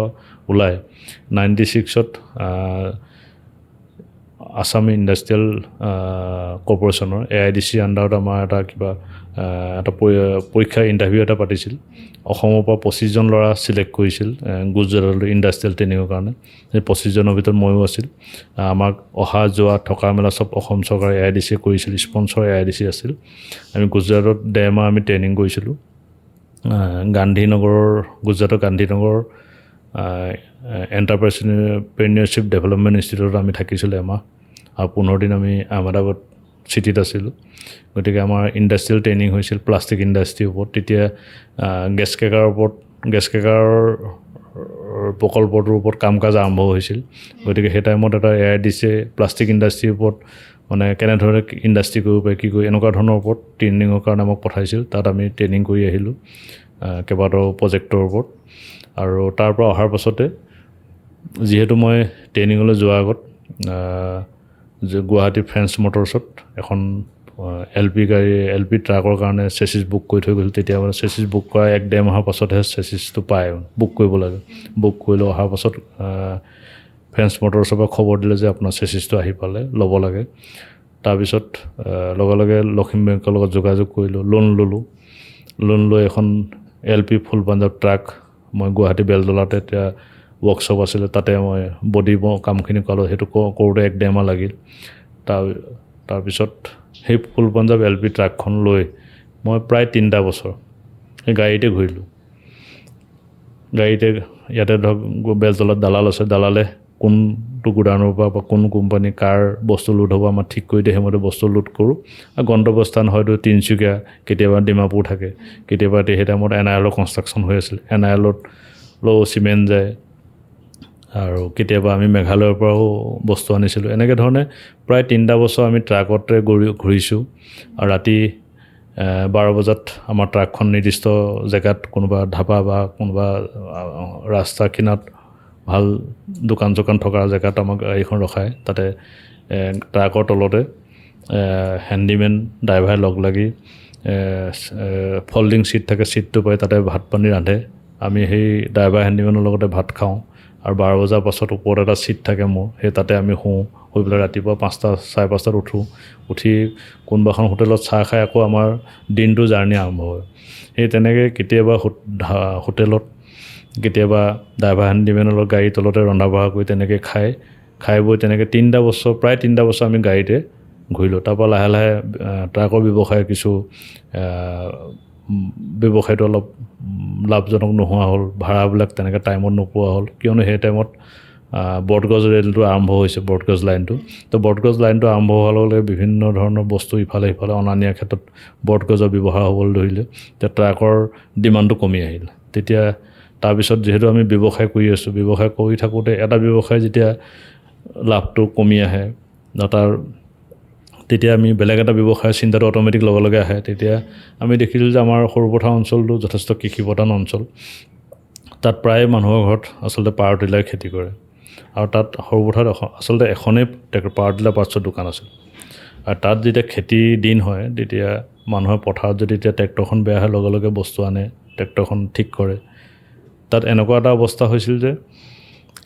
ওলাই 96ত আছাম ইণ্ডাষ্ট্ৰিয়েল কৰ্পৰেশ্যনৰ AIDC আণ্ডাৰত আমাৰ এটা পৰীক্ষা ইণ্টাৰভিউ এটা পাতিছিল। অসমৰ পৰা 25জন ল'ৰা চিলেক্ট কৰিছিল গুজৰাটলৈ ইণ্ডাষ্ট্ৰিয়েল ট্ৰেইনিঙৰ কাৰণে। সেই 25জনৰ ভিতৰত ময়ো আছিল। আমাক অহা যোৱা থকা মেলা চব অসম চৰকাৰে AIDC কৰিছিল, স্পনচৰ AIDC আছিল। আমি গুজৰাটত 1.5 মাহ আমি ট্ৰেইনিং কৰিছিলোঁ। গুজৰাটৰ গান্ধীনগৰ এণ্টাৰপ্ৰেনিয়ৰশ্বিপ ডেভেলপমেণ্ট ইনষ্টিটিউটত আমি থাকিছিলোঁ এমাহ আৰু 15 দিন আমি আহমেদাবাদ চিটিত আছিলোঁ। গতিকে আমাৰ ইণ্ডাষ্ট্ৰিয়েল ট্ৰেইনিং হৈছিল প্লাষ্টিক ইণ্ডাষ্ট্ৰিৰ ওপৰত। তেতিয়া গেছ ক্ৰেকাৰ প্ৰকল্পটোৰ ওপৰত কাম কাজ আৰম্ভ হৈছিল। গতিকে সেই টাইমত এটা AIDC প্লাষ্টিক ইণ্ডাষ্ট্ৰিৰ ওপৰত মানে কেনেধৰণে ইণ্ডাষ্ট্ৰি কৰিব পাৰি, কি কৰি এনেকুৱা ধৰণৰ ওপৰত ট্ৰেইনিঙৰ কাৰণে আমাক পঠাইছিল। তাত আমি ট্ৰেইনিং কৰি আহিলোঁ কেইবাটাও প্ৰজেক্টৰ ওপৰত। আৰু তাৰ পৰা অহাৰ পাছতে যিহেতু মই ট্ৰেইনিঙলৈ যোৱাৰ আগত গুৱাহাটী ফ্ৰেঞ্চ মটৰ্ছত এখন LP ট্ৰাকৰ কাৰণে চেচিছ বুক কৰি থৈ গৈছিল। তেতিয়া মানে চেচিছ বুক কৰা 1-1.5 মাহৰ পাছতহে চেচিছটো পায়, বুক কৰিব লাগে। বুক কৰিলোঁ, অহাৰ পাছত ফ্ৰেঞ্চ মটৰ্ছৰ পৰা খবৰ দিলে যে আপোনাৰ চেচিছটো আহি পালে, ল'ব লাগে। তাৰপিছত লগে লগে লখিম বেংকৰ লগত যোগাযোগ কৰিলোঁ, লোন ল'লোঁ। লোন লৈ এখন LP ফুল পাঞ্জাব ট্ৰাক মই গুৱাহাটী বেলতলাতে এতিয়া ৱৰ্কশ্বপ আছিলে, তাতে মই বডি কামখিনি কৰালোঁ। সেইটো কৰোঁতে 1-1.5 মাহ লাগিল। তাৰপিছত সেই ফুল পাঞ্জাব LP ট্ৰাকখন লৈ মই প্ৰায় 3টা বছৰ সেই গাড়ীতে ঘূৰিলোঁ। ইয়াতে ধৰক বেলতলাত দালাল আছে, দালালে কোনটো গুদানৰ পৰা বা কোন কোম্পানী কাৰ বস্তু লোড হ'ব আমাৰ ঠিক কৰি দিয়ে, সেইমতে বস্তু লোড কৰোঁ। আৰু গন্তব্যস্থান হয়তো তিনিচুকীয়া, কেতিয়াবা ডিমাপুৰ থাকে, কেতিয়াবা সেই টাইমত NIL কনষ্ট্ৰাকশ্যন হৈ আছিল, NILত চিমেণ্ট যায়। আৰু কেতিয়াবা আমি মেঘালয়ৰ পৰাও বস্তু আনিছিলোঁ। এনেকৈ ধৰণে প্ৰায় 3টা বছৰ আমি ট্ৰাকতে ঘূৰিছোঁ। আৰু ৰাতি 12 বজাত আমাৰ ট্ৰাকখন নিৰ্দিষ্ট জেগাত কোনোবা ধাবা বা কোনোবা ৰাস্তা কিনাৰত ভাল দোকান চোকান থকা জেগাত আমাক গাড়ীখন ৰখায়। তাতে ট্ৰাকৰ তলতে হেণ্ডিমেন ড্ৰাইভাৰে লগ লাগি ফল্ডিং ছিট থাকে, ছিটটো পাই তাতে ভাত পানী ৰান্ধে। আমি সেই ড্ৰাইভাৰ হেণ্ডিমেনৰ লগতে ভাত খাওঁ। আৰু 12 বজাৰ পাছত ওপৰত এটা ছিট থাকে মোৰ, সেই তাতে আমি শুই পেলাই ৰাতিপুৱা 5টা 5:30 উঠোঁ। উঠি কোনোবাখন হোটেলত চাহ খাই আকৌ আমাৰ দিনটো জাৰ্ণি আৰম্ভ হয়। সেই তেনেকৈ কেতিয়াবা হোটেলত, কেতিয়াবা ড্ৰাইভাৰ হেণ্ডিমেনৰ লগত গাড়ীৰ তলতে ৰন্ধা বঢ়া কৰি তেনেকৈ খাই বৈ তেনেকৈ 3টা বছৰ প্ৰায় 3টা বছৰ আমি গাড়ীতে ঘূৰিলোঁ। তাৰপৰা লাহে লাহে ট্ৰাকৰ ব্যৱসায়টো অলপ লাভজনক নোহোৱা হ'ল। ভাড়াবিলাক তেনেকৈ টাইমত নোপোৱা হ'ল, কিয়নো সেই টাইমত বটগছ ৰেলটো আৰম্ভ হৈছে, বটগছ লাইনটো। তো বটগছ লাইনটো আৰম্ভ হোৱাৰ লগে লগে বিভিন্ন ধৰণৰ বস্তু ইফালে সিফালে অনা নিয়াৰ ক্ষেত্ৰত বটগছৰ ব্যৱহাৰ হ'বলৈ ধৰিলে। তেতিয়া ট্ৰাকৰ ডিমাণ্ডটো কমি আহিল। তেতিয়া তাৰপিছত যিহেতু আমি ব্যৱসায় কৰি আছোঁ, ব্যৱসায় কৰি থাকোঁতে এটা ব্যৱসায় যেতিয়া লাভটো কমি আহে, তেতিয়া আমি বেলেগ এটা ব্যৱসায়ৰ চিন্তাটো অট'মেটিক লগে লগে আহে। তেতিয়া আমি দেখিলোঁ যে আমাৰ সৰুপথাৰ অঞ্চলটো যথেষ্ট কৃষিপ্ৰধান অঞ্চল। তাত প্ৰায় মানুহৰ ঘৰত আচলতে পাৱাৰ টিলাৰ খেতি কৰে। আৰু তাত সৰুপথাৰত আচলতে এখনেই পাৱাৰ টিলাৰ পাৰ্টছৰ দোকান আছিল। আৰু তাত যেতিয়া খেতিৰ দিন হয়, তেতিয়া মানুহৰ পথাৰত যদি এতিয়া ট্ৰেক্টৰখন বেয়া হয়, লগে লগে বস্তু আনে, ট্ৰেক্টৰখন ঠিক কৰে। তাত এনেকুৱা এটা অৱস্থা হৈছিল যে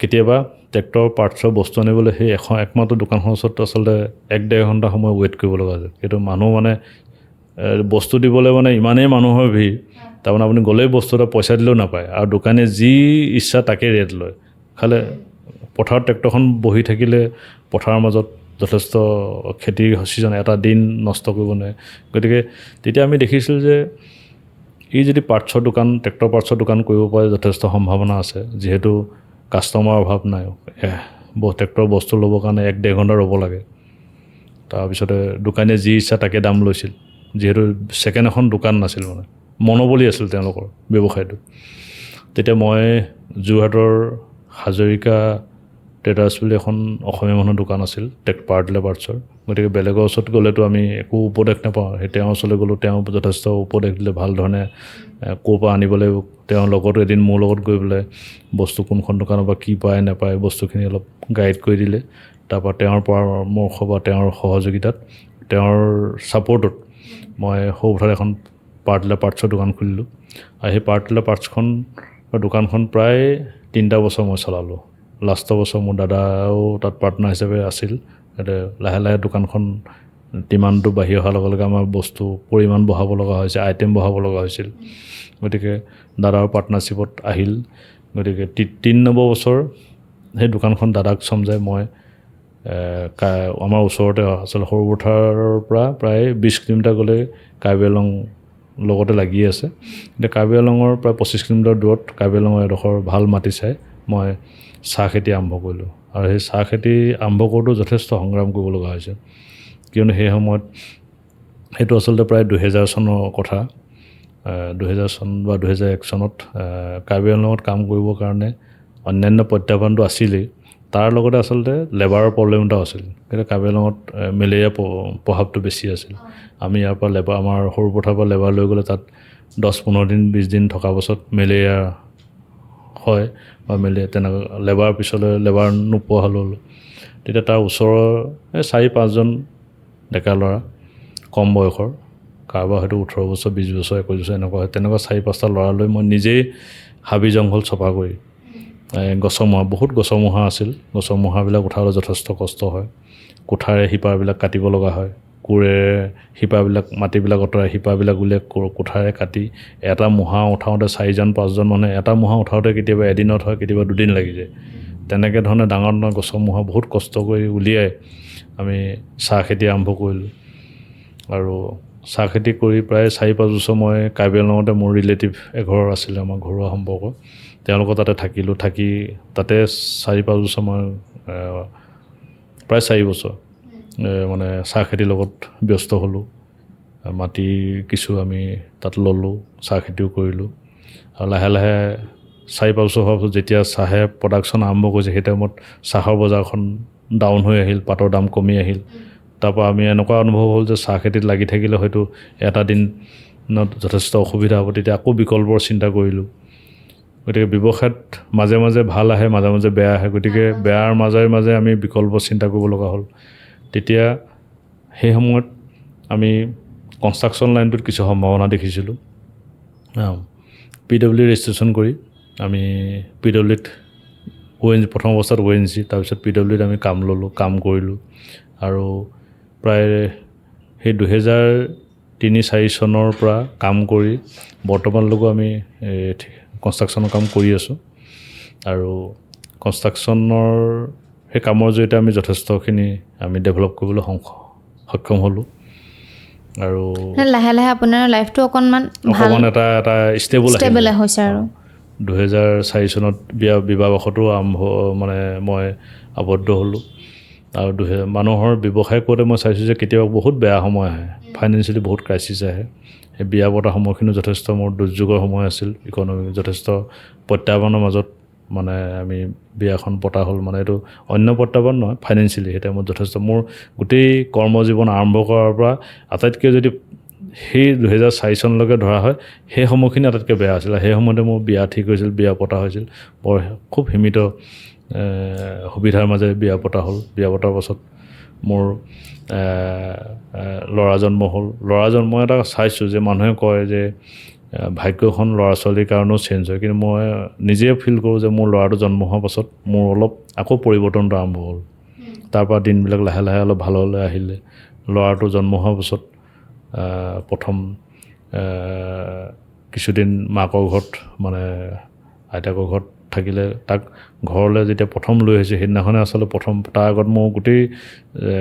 কেতিয়াবা ট্ৰেক্টৰৰ পাৰ্টছৰ বস্তু আনিবলৈ সেই একমাত্ৰ দোকানখনৰ ওচৰত আচলতে 1-1.5 ঘণ্টা সময় ৱেইট কৰিব লগা হৈছিল। কিন্তু মানুহ বস্তু দিবলৈ ইমানেই মানুহৰ ভিৰ, তাৰমানে আপুনি গ'লেই বস্তু এটা পইচা দিলেও নাপায়। আৰু দোকানীয়ে যি ইচ্ছা তাকে ৰেট লয়। খালে পথাৰত ট্ৰেক্টৰখন বহি থাকিলে পথাৰৰ মাজত যথেষ্ট খেতিৰ ছিজন এটা দিন নষ্ট কৰিব নোৱাৰে। গতিকে তেতিয়া আমি দেখিছিলোঁ যে যদি ট্ৰেক্টৰ পাৰ্টছৰ দোকান কৰিব পাৰে যথেষ্ট সম্ভাৱনা আছে। যিহেতু কাষ্টমাৰৰ অভাৱ নাই, ট্ৰেক্টৰ বস্তু ল'বৰ কাৰণে 1-1.5 ঘণ্টা ৰ'ব লাগে। তাৰপিছতে দোকানীয়ে যি ইচ্ছা তাকে দাম লৈছিল। যিহেতু ছেকেণ্ড এখন দোকান নাছিল, মনোবলি আছিল তেওঁলোকৰ ব্যৱসায়টো। তেতিয়া মই যোৰহাটৰ হাজৰিকা ট্ৰেডাৰ্ছ বুলি এখন অসমীয়া মানুহৰ দোকান আছিল পাৰ্টলে পাৰ্টছৰ। গতিকে বেলেগৰ ওচৰত গ'লেতো আমি একো উপদেশ নাপাওঁ। সেই তেওঁৰ ওচৰলৈ গ'লোঁ, তেওঁ যথেষ্ট উপদেশ দিলে ভাল ধৰণে ক'ৰ পৰা আনিব লাগিব। তেওঁৰ লগত এদিন মোৰ লগত গৈ পেলাই বস্তু কোনখন দোকানৰ পৰা কি পায় নাপায় বস্তুখিনি অলপ গাইড কৰি দিলে। তাৰপৰা তেওঁৰ পৰামৰ্শ বা তেওঁৰ সহযোগিতাত তেওঁৰ ছাপৰ্টত মই সৰুঠাত এখন পাৰ্টলে পাৰ্টছৰ দোকান খুলিলোঁ। আৰু সেই পাৰ্টলে পাৰ্টছখন দোকানখন প্ৰায় 3টা বছৰ মই চলালোঁ। লাষ্টৰ বছৰ মোৰ দাদাও তাত পাৰ্টনাৰ হিচাপে আছিল। লাহে লাহে দোকানখন ডিমাণ্ডটো বাঢ়ি অহাৰ লগে লগে আমাৰ বস্তু পৰিমাণ বঢ়াব লগা হৈছে, আইটেম বঢ়াব লগা হৈছিল। গতিকে দাদাৰ পাৰ্টনাৰশ্বিপত আহিল। গতিকে 3 নম্বৰ বছৰ সেই দোকানখন দাদাক চমজাই মই আমাৰ ওচৰতে আচলতে সৰুপথাৰৰ পৰা প্ৰায় 20 কিলোমিটাৰ গ'লে কাৰ্বি আংলং লগতে লাগি আছে। এতিয়া কাৰ্বি আংলঙৰ প্ৰায় 25 কিলোমিটাৰ দূৰত কাৰ্বি আংলঙৰ এডোখৰ ভাল মাটি চাই মই চাহ খেতি আৰম্ভ কৰিলোঁ। আৰু সেই চাহ খেতি আৰম্ভ কৰোঁতেও যথেষ্ট সংগ্ৰাম কৰিব লগা হৈছে, কিয়নো সেই সময়ত সেইটো আচলতে প্ৰায় 2000 চনৰ কথা। 2000 চন বা 2001 চনত কাৰ্বি আংলঙত কাম কৰিবৰ কাৰণে অন্যান্য প্ৰত্যাহ্বানটো আছিলেই, তাৰ লগতে আচলতে লেবাৰৰ প্ৰব্লেম এটাও আছিল। কিন্তু কাৰ্বি আংলঙত মেলেৰিয়া প্ৰভাৱটো বেছি আছিল। আমি ইয়াৰ পৰা আমাৰ সৰুপথাৰৰ পৰা লেবাৰ লৈ গ'লে তাত 10-15 দিন 20 দিন থকাৰ পাছত মেলেৰিয়া হয় বা তেনেকুৱা লেবাৰ পিছলৈ লেবাৰ নোপোৱা হ'লোঁ। তেতিয়া তাৰ ওচৰৰ 4-5জন ডেকা ল'ৰা কম বয়সৰ, কাৰোবাৰ হয়তো 18 বছৰ 20 বছৰ 21 বছৰ এনেকুৱা হয়, তেনেকুৱা 4-5টা ল'ৰা লৈ মই নিজেই হাবি জংঘল চফা কৰি গছৰ মূঢ়া, বহুত গছৰ মূঢ়া আছিল। গছৰ মূঢ়াবিলাক উঠাবলৈ যথেষ্ট কষ্ট হয়। কোঠাৰে শিপাবিলাক কাটিব লগা হয়, কোৰেৰে শিপাবিলাক মাটিবিলাক আঁতৰাই শিপাবিলাক উলিয়াই কোঠাৰে কাটি এটা মূঢ়া উঠাওঁতে 4-5জন মানুহে এটা মূঢ়া উঠাওঁতে কেতিয়াবা এদিনত হয়, কেতিয়াবা 2 দিন লাগি যায়। তেনেকৈ ধৰণে ডাঙৰ ডাঙৰ গছৰ মূঢ়া বহুত কষ্ট কৰি উলিয়াই আমি চাহ খেতি আৰম্ভ কৰিলোঁ। আৰু চাহ খেতি কৰি প্ৰায় 4-5 বছৰ মই কাৰ্বি আংলঙতে মোৰ ৰিলেটিভ এঘৰ আছিলে, আমাৰ ঘৰুৱা সম্পৰ্ক, তেওঁলোকৰ তাতে থাকিলোঁ। থাকি তাতে 4-5 বছৰ মই প্ৰায় 4 বছৰ মানে চাহ খেতিৰ লগত ব্যস্ত হ'লোঁ। মাটি কিছু আমি তাত ল'লোঁ, চাহ খেতিও কৰিলোঁ। আৰু লাহে লাহে 4-5 বছৰ হোৱাৰ পাছত যেতিয়া চাহে প্ৰডাকশ্যন আৰম্ভ কৰিছে, সেই টাইমত চাহৰ বজাৰখন ডাউন হৈ আহিল, পাতৰ দাম কমি আহিল। তাৰপৰা আমি এনেকুৱা অনুভৱ হ'ল যে চাহ খেতিত লাগি থাকিলে হয়তো এটা দিনত যথেষ্ট অসুবিধা হ'ব। তেতিয়া আকৌ বিকল্পৰ চিন্তা কৰিলোঁ। গতিকে ব্যৱসায়ত মাজে মাজে ভাল আহে, মাজে মাজে বেয়া আহে। গতিকে বেয়াৰ মাজে মাজে আমি বিকল্প চিন্তা কৰিব লগা হ'ল। তেতিয়া সেই সময়ত আমি কনষ্ট্ৰাকশ্যন লাইনটোত কিছু সম্ভাৱনা দেখিছিলোঁ। PWD ৰেজিষ্ট্ৰেশ্যন কৰি আমি PWDত প্ৰথম অৱস্থাত ONGC, তাৰপিছত PWDত আমি কাম ল'লোঁ, কাম কৰিলোঁ। আৰু প্ৰায় সেই 2003-4 চনৰ পৰা কাম কৰি বৰ্তমানলৈকে আমি কনষ্ট্ৰাকশ্যনৰ কাম কৰি আছোঁ। আৰু কনষ্ট্ৰাকশ্যনৰ সেই কামৰ জৰিয়তে আমি যথেষ্টখিনি আমি ডেভেলপ কৰিবলৈ সক্ষম হ'লোঁ। আৰু লাহে লাহে আপোনাৰ লাইফটো অকণমান এটা ষ্টেবল হৈছে। আৰু 2004 চনত বিবাহবশতো মই আবদ্ধ হ'লোঁ। আৰু মানুহৰ ব্যৱসায় কৰোঁতে মই চাইছোঁ যে কেতিয়াবা বহুত বেয়া সময় আহে, ফাইনেন্সিয়েলি বহুত ক্ৰাইচিছ আহে। সেই বিয়া পতা সময়খিনিও যথেষ্ট মোৰ দুৰ্যোগৰ সময় আছিল। ইকনমিক যথেষ্ট প্ৰত্যাহ্বানৰ মাজত মানে আমি বিয়াখন পতা হ'ল। মানে এইটো অন্য প্ৰত্যাহ্বান নহয়, ফাইনেন্সিয়েলি সেই টাইমত যথেষ্ট মোৰ গোটেই কৰ্মজীৱন আৰম্ভ কৰাৰ পৰা আটাইতকৈ যদি সেই 2004 চনলৈকে ধৰা হয়, সেই সময়খিনি আটাইতকৈ বেয়া আছিল। সেই সময়তে মোৰ বিয়া ঠিক হৈছিল, বিয়া পতা হৈছিল। বৰ খুব সীমিত সুবিধাৰ মাজেৰে বিয়া পতা হ'ল। বিয়া পতাৰ পাছত মোৰ ল'ৰা জন্ম হ'ল। ল'ৰা জন্ম এটা চাইছোঁ যে মানুহে কয় যে ভাগ্যখন ল'ৰা ছোৱালীৰ কাৰণেও চেঞ্জ হয়, কিন্তু মই নিজে ফিল কৰোঁ যে মোৰ ল'ৰাটো জন্ম হোৱাৰ পাছত মোৰ অলপ আকৌ পৰিৱৰ্তনটো আৰম্ভ হ'ল। তাৰপৰা দিনবিলাক লাহে লাহে অলপ ভাললৈ আহিলে। ল'ৰাটো জন্ম হোৱাৰ পাছত প্ৰথম কিছুদিন মাকৰ ঘৰত মানে আইতাকৰ ঘৰত থাকিলে, তাক ঘৰলৈ যেতিয়া প্ৰথম লৈ আহিছে সেইদিনাখনে আচলতে প্ৰথম তাৰ আগত মোৰ গোটেই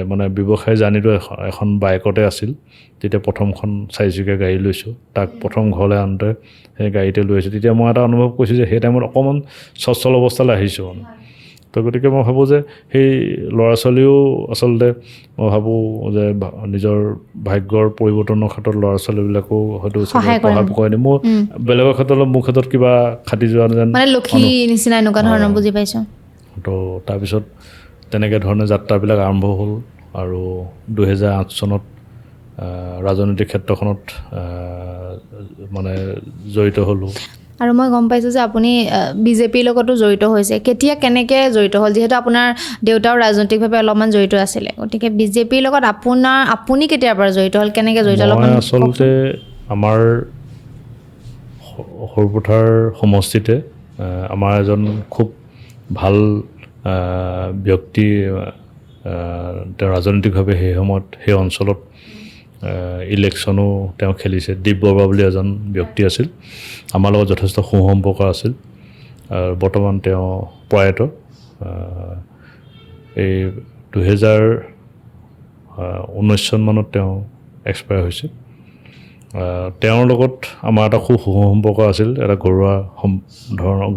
মানে ব্যৱসায় জাৰ্ণিটো এখন বাইকতে আছিল। তেতিয়া প্ৰথমখন 4চকীয়া গাড়ী লৈছোঁ, তাক প্ৰথম ঘৰলৈ আনোতে সেই গাড়ীতে লৈ আহিছোঁ। তেতিয়া মই এটা অনুভৱ কৰিছোঁ যে সেই টাইমত অকণমান সচ্ছল অৱস্থালৈ আহিছোঁ মানে। তো গতিকে মই ভাবোঁ যে সেই ল'ৰা ছোৱালীও আচলতে মই ভাবোঁ যে নিজৰ ভাগ্যৰ পৰিৱৰ্তনৰ ক্ষেত্ৰত ল'ৰা ছোৱালীবিলাকো হয়তো প্ৰভাৱ কৰে। মোৰ বেলেগৰ ক্ষেত্ৰত মোৰ ক্ষেত্ৰত কিবা খাটি যোৱা যেন মানে লক্ষী নিচিনা এনেকুৱা ধৰণৰ বুজি পাইছোঁ। তো তাৰপিছত তেনেকৈ ধৰণে যাত্ৰাবিলাক আৰম্ভ হ'ল আৰু 2008 চনত ৰাজনৈতিক ক্ষেত্ৰখনত মানে জড়িত হ'লোঁ। আৰু মই গম পাইছোঁ যে আপুনি বিজেপিৰ লগতো জড়িত হৈছে। কেতিয়া কেনেকৈ জড়িত হ'ল? যিহেতু আপোনাৰ দেউতাও ৰাজনৈতিকভাৱে অলপমান জড়িত আছিলে, গতিকে বিজেপিৰ লগত আপুনি কেতিয়াৰ পৰা জড়িত হ'ল, কেনেকৈ জড়িত হ'ল? মই আচলতে আমাৰ সৰুপথাৰ সমষ্টিতে আমাৰ এজন খুব ভাল ব্যক্তি, তেওঁ ৰাজনৈতিকভাৱে সেই সময়ত সেই অঞ্চলত ইলেকশ্যনো তেওঁ খেলিছে। দীপ বৰুৱা বুলি এজন ব্যক্তি আছিল, আমাৰ লগত যথেষ্ট সুসম্পৰ্ক আছিল। বৰ্তমান তেওঁ প্ৰয়াত। এই 2019 চনমানত তেওঁ এক্সপায়াৰ হৈছে। তেওঁৰ লগত আমাৰ এটা খুব সুসম্পৰ্ক আছিল, এটা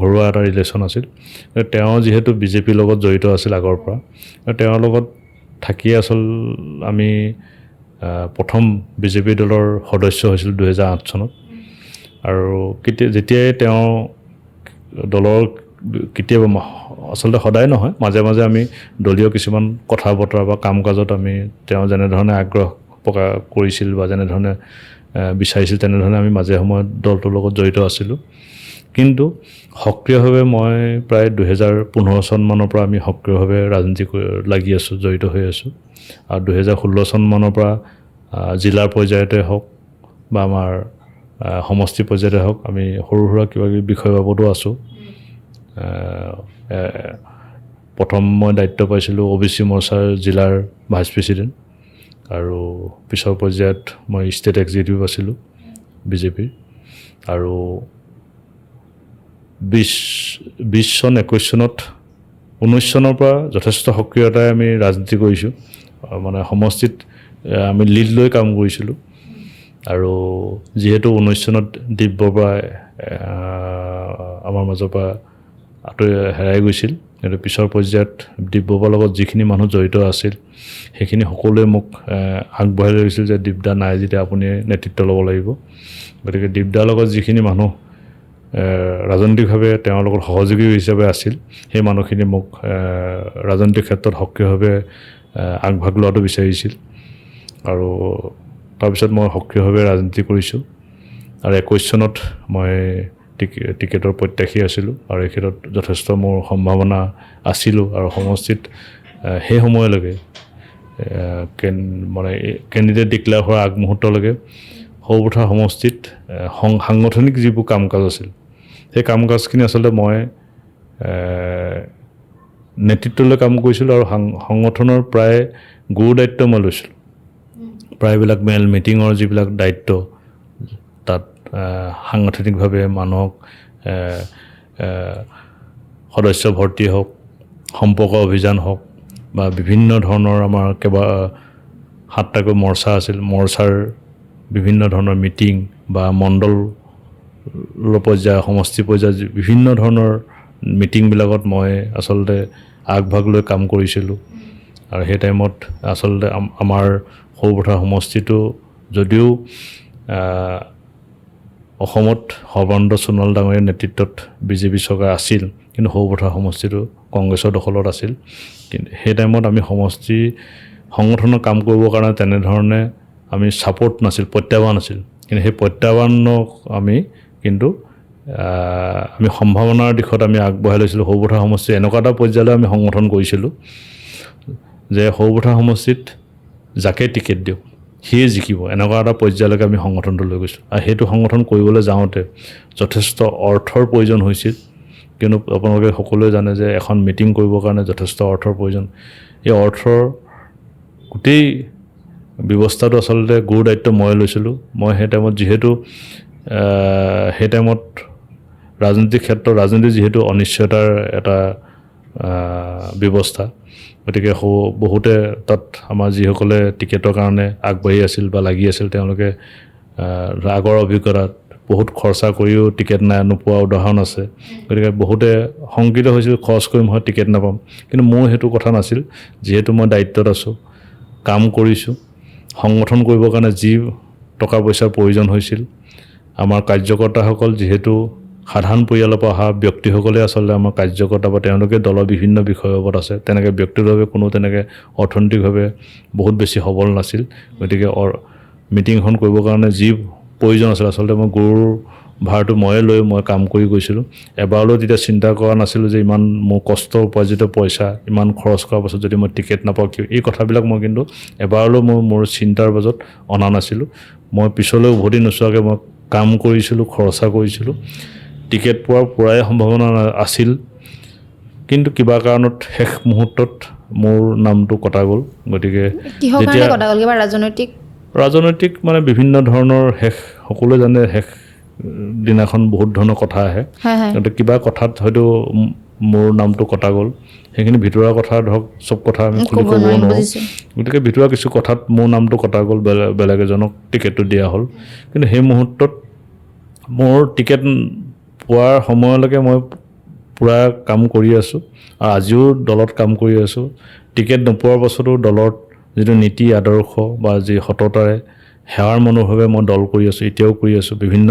ঘৰুৱা এটা ৰিলেশ্যন আছিল। তেওঁ যিহেতু বিজেপিৰ লগত জড়িত আছিল আগৰ পৰা, তেওঁৰ লগত থাকি আমি প্ৰথম বিজেপি দলৰ সদস্য হৈছিল 2008 চনত। আৰু যেতিয়াই তেওঁ দলৰ কেতিয়াবা আচলতে সদায় নহয়, মাজে মাজে আমি দলীয় কিছুমান কথা বতৰা বা কাম কাজত তেওঁ যেনেধৰণে আগ্ৰহ প্ৰকাশ কৰিছিল বা যেনেধৰণে বিচাৰিছিল, তেনেধৰণে আমি মাজে সময়ত দলটোৰ লগত জড়িত আছিলোঁ। কিন্তু সক্ৰিয়ভাৱে মই প্ৰায় 2015 চনমানৰ পৰা আমি সক্ৰিয়ভাৱে ৰাজনীতি লাগি আছোঁ, জড়িত হৈ আছোঁ। আৰু 2016 চনমানৰ পৰা জিলাৰ পৰ্যায়তে হওক বা আমাৰ সমষ্টি পৰ্যায়তে হওক আমি সৰু সুৰা কিবাকিবি বিষয় বাবতো আছোঁ। প্ৰথম মই দায়িত্ব পাইছিলোঁ OBC মৰ্চাৰ জিলাৰ ভাইচ প্ৰেছিডেণ্ট, আৰু পিছৰ পৰ্যায়ত মই ষ্টেট এক্সিকিউটিভ আছিলোঁ বিজেপিৰ। আৰু 20 চন 21 চনত 19 চনৰ পৰা যথেষ্ট সক্ৰিয়তাৰে আমি ৰাজনীতি কৰিছোঁ, মানে সমষ্টিত আমি লিড লৈ কাম কৰিছিলোঁ। আৰু যিহেতু 19 চনত দীপ বৰুৱাই আমাৰ মাজৰ পৰা হেৰাই গৈছিল, কিন্তু পিছৰ পৰ্যায়ত দীপ বৰুৱাৰ লগত যিখিনি মানুহ জড়িত আছিল সেইখিনি সকলোৱে মোক আগবঢ়াই লৈ গৈছিল যে দীপদা নাই যেতিয়া আপুনি নেতৃত্ব ল'ব লাগিব। গতিকে দীপদাৰ লগত যিখিনি মানুহ ৰাজনৈতিকভাৱে তেওঁৰ লগত সহযোগী হিচাপে আছিল, সেই মানুহখিনি মোক ৰাজনৈতিক ক্ষেত্ৰত সক্ৰিয়ভাৱে আগভাগ লোৱাটো বিচাৰিছিল। আৰু তাৰপিছত মই সক্ৰিয়ভাৱে ৰাজনীতি কৰিছোঁ। আৰু 21 চনত মই টিকেটৰ প্ৰত্যাশী আছিলোঁ, আৰু এই ক্ষেত্ৰত যথেষ্ট মোৰ সম্ভাৱনা আছিলোঁ। আৰু সমষ্টিত সেই সময়লৈকে মানে কেণ্ডিডেট ডিক্লেয়াৰ হোৱাৰ আগমুহূৰ্তলৈকে সৰুপথাৰ সমষ্টিত সাংগঠনিক যিবোৰ কাম কাজ আছিল, সেই কাম কাজখিনি আচলতে মই নেতৃত্বলৈ কাম কৰিছিলোঁ। আৰু সংগঠনৰ প্ৰায় গুৰু দায়িত্ব মই লৈছিলোঁ। প্ৰায়বিলাক মিটিঙৰ যিবিলাক দায়িত্ব, তাত সাংগঠনিকভাৱে মানুহক সদস্য ভৰ্তি হওক, সম্পৰ্ক অভিযান হওক, বা বিভিন্ন ধৰণৰ আমাৰ 7টাকৈ মৰ্চা আছিল, মৰ্চাৰ বিভিন্ন ধৰণৰ মিটিং বা মণ্ডল পৰ্যায়, সমষ্টি পৰ্যায় বিভিন্ন ধৰণৰ মিটিংবিলাকত মই আচলতে আগভাগ লৈ কাম কৰিছিলোঁ। আৰু সেই টাইমত আচলতে আমাৰ সৰুপথাৰ সমষ্টিটো যদিও অসমত সৰ্বানন্দ সোণোৱাল ডাঙৰীয়াৰ নেতৃত্বত বিজেপি চৰকাৰ আছিল, কিন্তু সৰুপথাৰ সমষ্টিটো কংগ্ৰেছৰ দখলত আছিল। কিন্তু সেই টাইমত আমি সমষ্টি সংগঠনৰ কাম কৰিবৰ কাৰণে তেনেধৰণে আমি ছাপৰ্ট নাছিল, প্ৰত্যাহ্বান আছিল। কিন্তু সেই প্ৰত্যাহ্বানক আমি সম্ভাৱনাৰ দিশত আমি আগবঢ়াই লৈছিলোঁ। সৰুপথাৰ সমষ্টি এনেকুৱা এটা পৰ্যায়লৈ আমি সংগঠন কৰিছিলোঁ যে সৰুপথাৰ সমষ্টিত যাকে টিকেট দিওঁ সিয়ে জিকিব, এনেকুৱা এটা পৰ্যায়লৈকে আমি সংগঠনটো লৈ গৈছোঁ। আৰু সেইটো সংগঠন কৰিবলৈ যাওঁতে যথেষ্ট অৰ্থৰ প্ৰয়োজন হৈছিল, কিয়নো আপোনালোকে সকলোৱে জানে যে এখন মিটিং কৰিবৰ কাৰণে যথেষ্ট অৰ্থৰ প্ৰয়োজন। এই অৰ্থৰ গোটেই ব্যৱস্থাটো আচলতে গুৰু দায়িত্ব মই লৈছিলোঁ। মই সেই টাইমত যিহেতু সেই টাইমত ৰাজনীতি যিহেতু অনিশ্চয়তাৰ এটা ব্যৱস্থা, গতিকে বহুতে তাত আমাৰ যিসকলে টিকেটৰ কাৰণে আগবাঢ়ি আছিল বা লাগি আছিল, তেওঁলোকে আগৰ অভিজ্ঞতাত বহুত খৰচা কৰিও টিকেট নোপোৱা উদাহৰণ আছে। গতিকে বহুতে শংকিত হৈছিল, খৰচ কৰি মই টিকেট নাপাম। কিন্তু মোৰ সেইটো কথা নাছিল, যিহেতু মই দায়িত্বত আছোঁ, কাম কৰিছোঁ। সংগঠন কৰিবৰ কাৰণে যি টকা পইচাৰ প্ৰয়োজন হৈছিল, আমাৰ কাৰ্যকৰ্তাসকল যিহেতু সাধাৰণ পৰিয়ালৰ পৰা অহা ব্যক্তিসকলে আচলতে আমাৰ কাৰ্যকৰ্তা বা তেওঁলোকে দলৰ বিভিন্ন বিষয়ৰ ওপৰত আছে তেনেকৈ ব্যক্তিগতভাৱে কোনো তেনেকৈ অৰ্থনৈতিকভাৱে বহুত বেছি সবল নাছিল গতিকে মিটিংখন কৰিবৰ কাৰণে যি প্ৰয়োজন আছিল আচলতে মই গৰুৰ ভাৰটো ময়ে লৈ মই কাম কৰি গৈছিলোঁ এবাৰলৈ তেতিয়া চিন্তা কৰা নাছিলোঁ যে ইমান মোৰ কষ্ট উপাৰ্জিত পইচা ইমান খৰচ কৰাৰ পাছত যদি মই টিকেট নাপাওঁ কি এই কথাবিলাক মই কিন্তু এবাৰলৈ মোৰ চিন্তাৰ মাজত অনা নাছিলোঁ মই পিছলৈ উভতি নোচোৱাকৈ মই কাম কৰিছিলোঁ খৰচা কৰিছিলোঁ টিকেট পোৱাৰ পূৰাই সম্ভাৱনা আছিল কিন্তু কিবা কাৰণত শেষ মুহূৰ্তত মোৰ নামটো কটা গ'ল গতিকে কিহৰ কাৰণে কটা গ'ল কিবা ৰাজনৈতিক মানে বিভিন্ন ধৰণৰ শেষ সকলোৱে জানে শেষ দিনাখন বহুত ধৰণৰ কথা আহে গতিকে কিবা কথাত হয়তো মোৰ নামটো কটা গ'ল সেইখিনি ভিতৰুৱা কথা ধৰক চব কথা আমি খুলি ক'ব নোৱাৰোঁ গতিকে ভিতৰুৱা কিছু কথাত মোৰ নামটো কটা গ'ল বেলেগ এজনক টিকেটটো দিয়া হ'ল কিন্তু সেই মুহূৰ্তত মোৰ টিকেট পোৱাৰ সময়লৈকে মই পূৰা কাম কৰি আছোঁ আৰু আজিও দলত কাম কৰি আছোঁ টিকেট নোপোৱাৰ পাছতো দলত যিটো নীতি আদৰ্শ বা যি সততাৰে সেৱাৰ মনোভাৱে মই দল কৰি আছোঁ এতিয়াও কৰি আছোঁ বিভিন্ন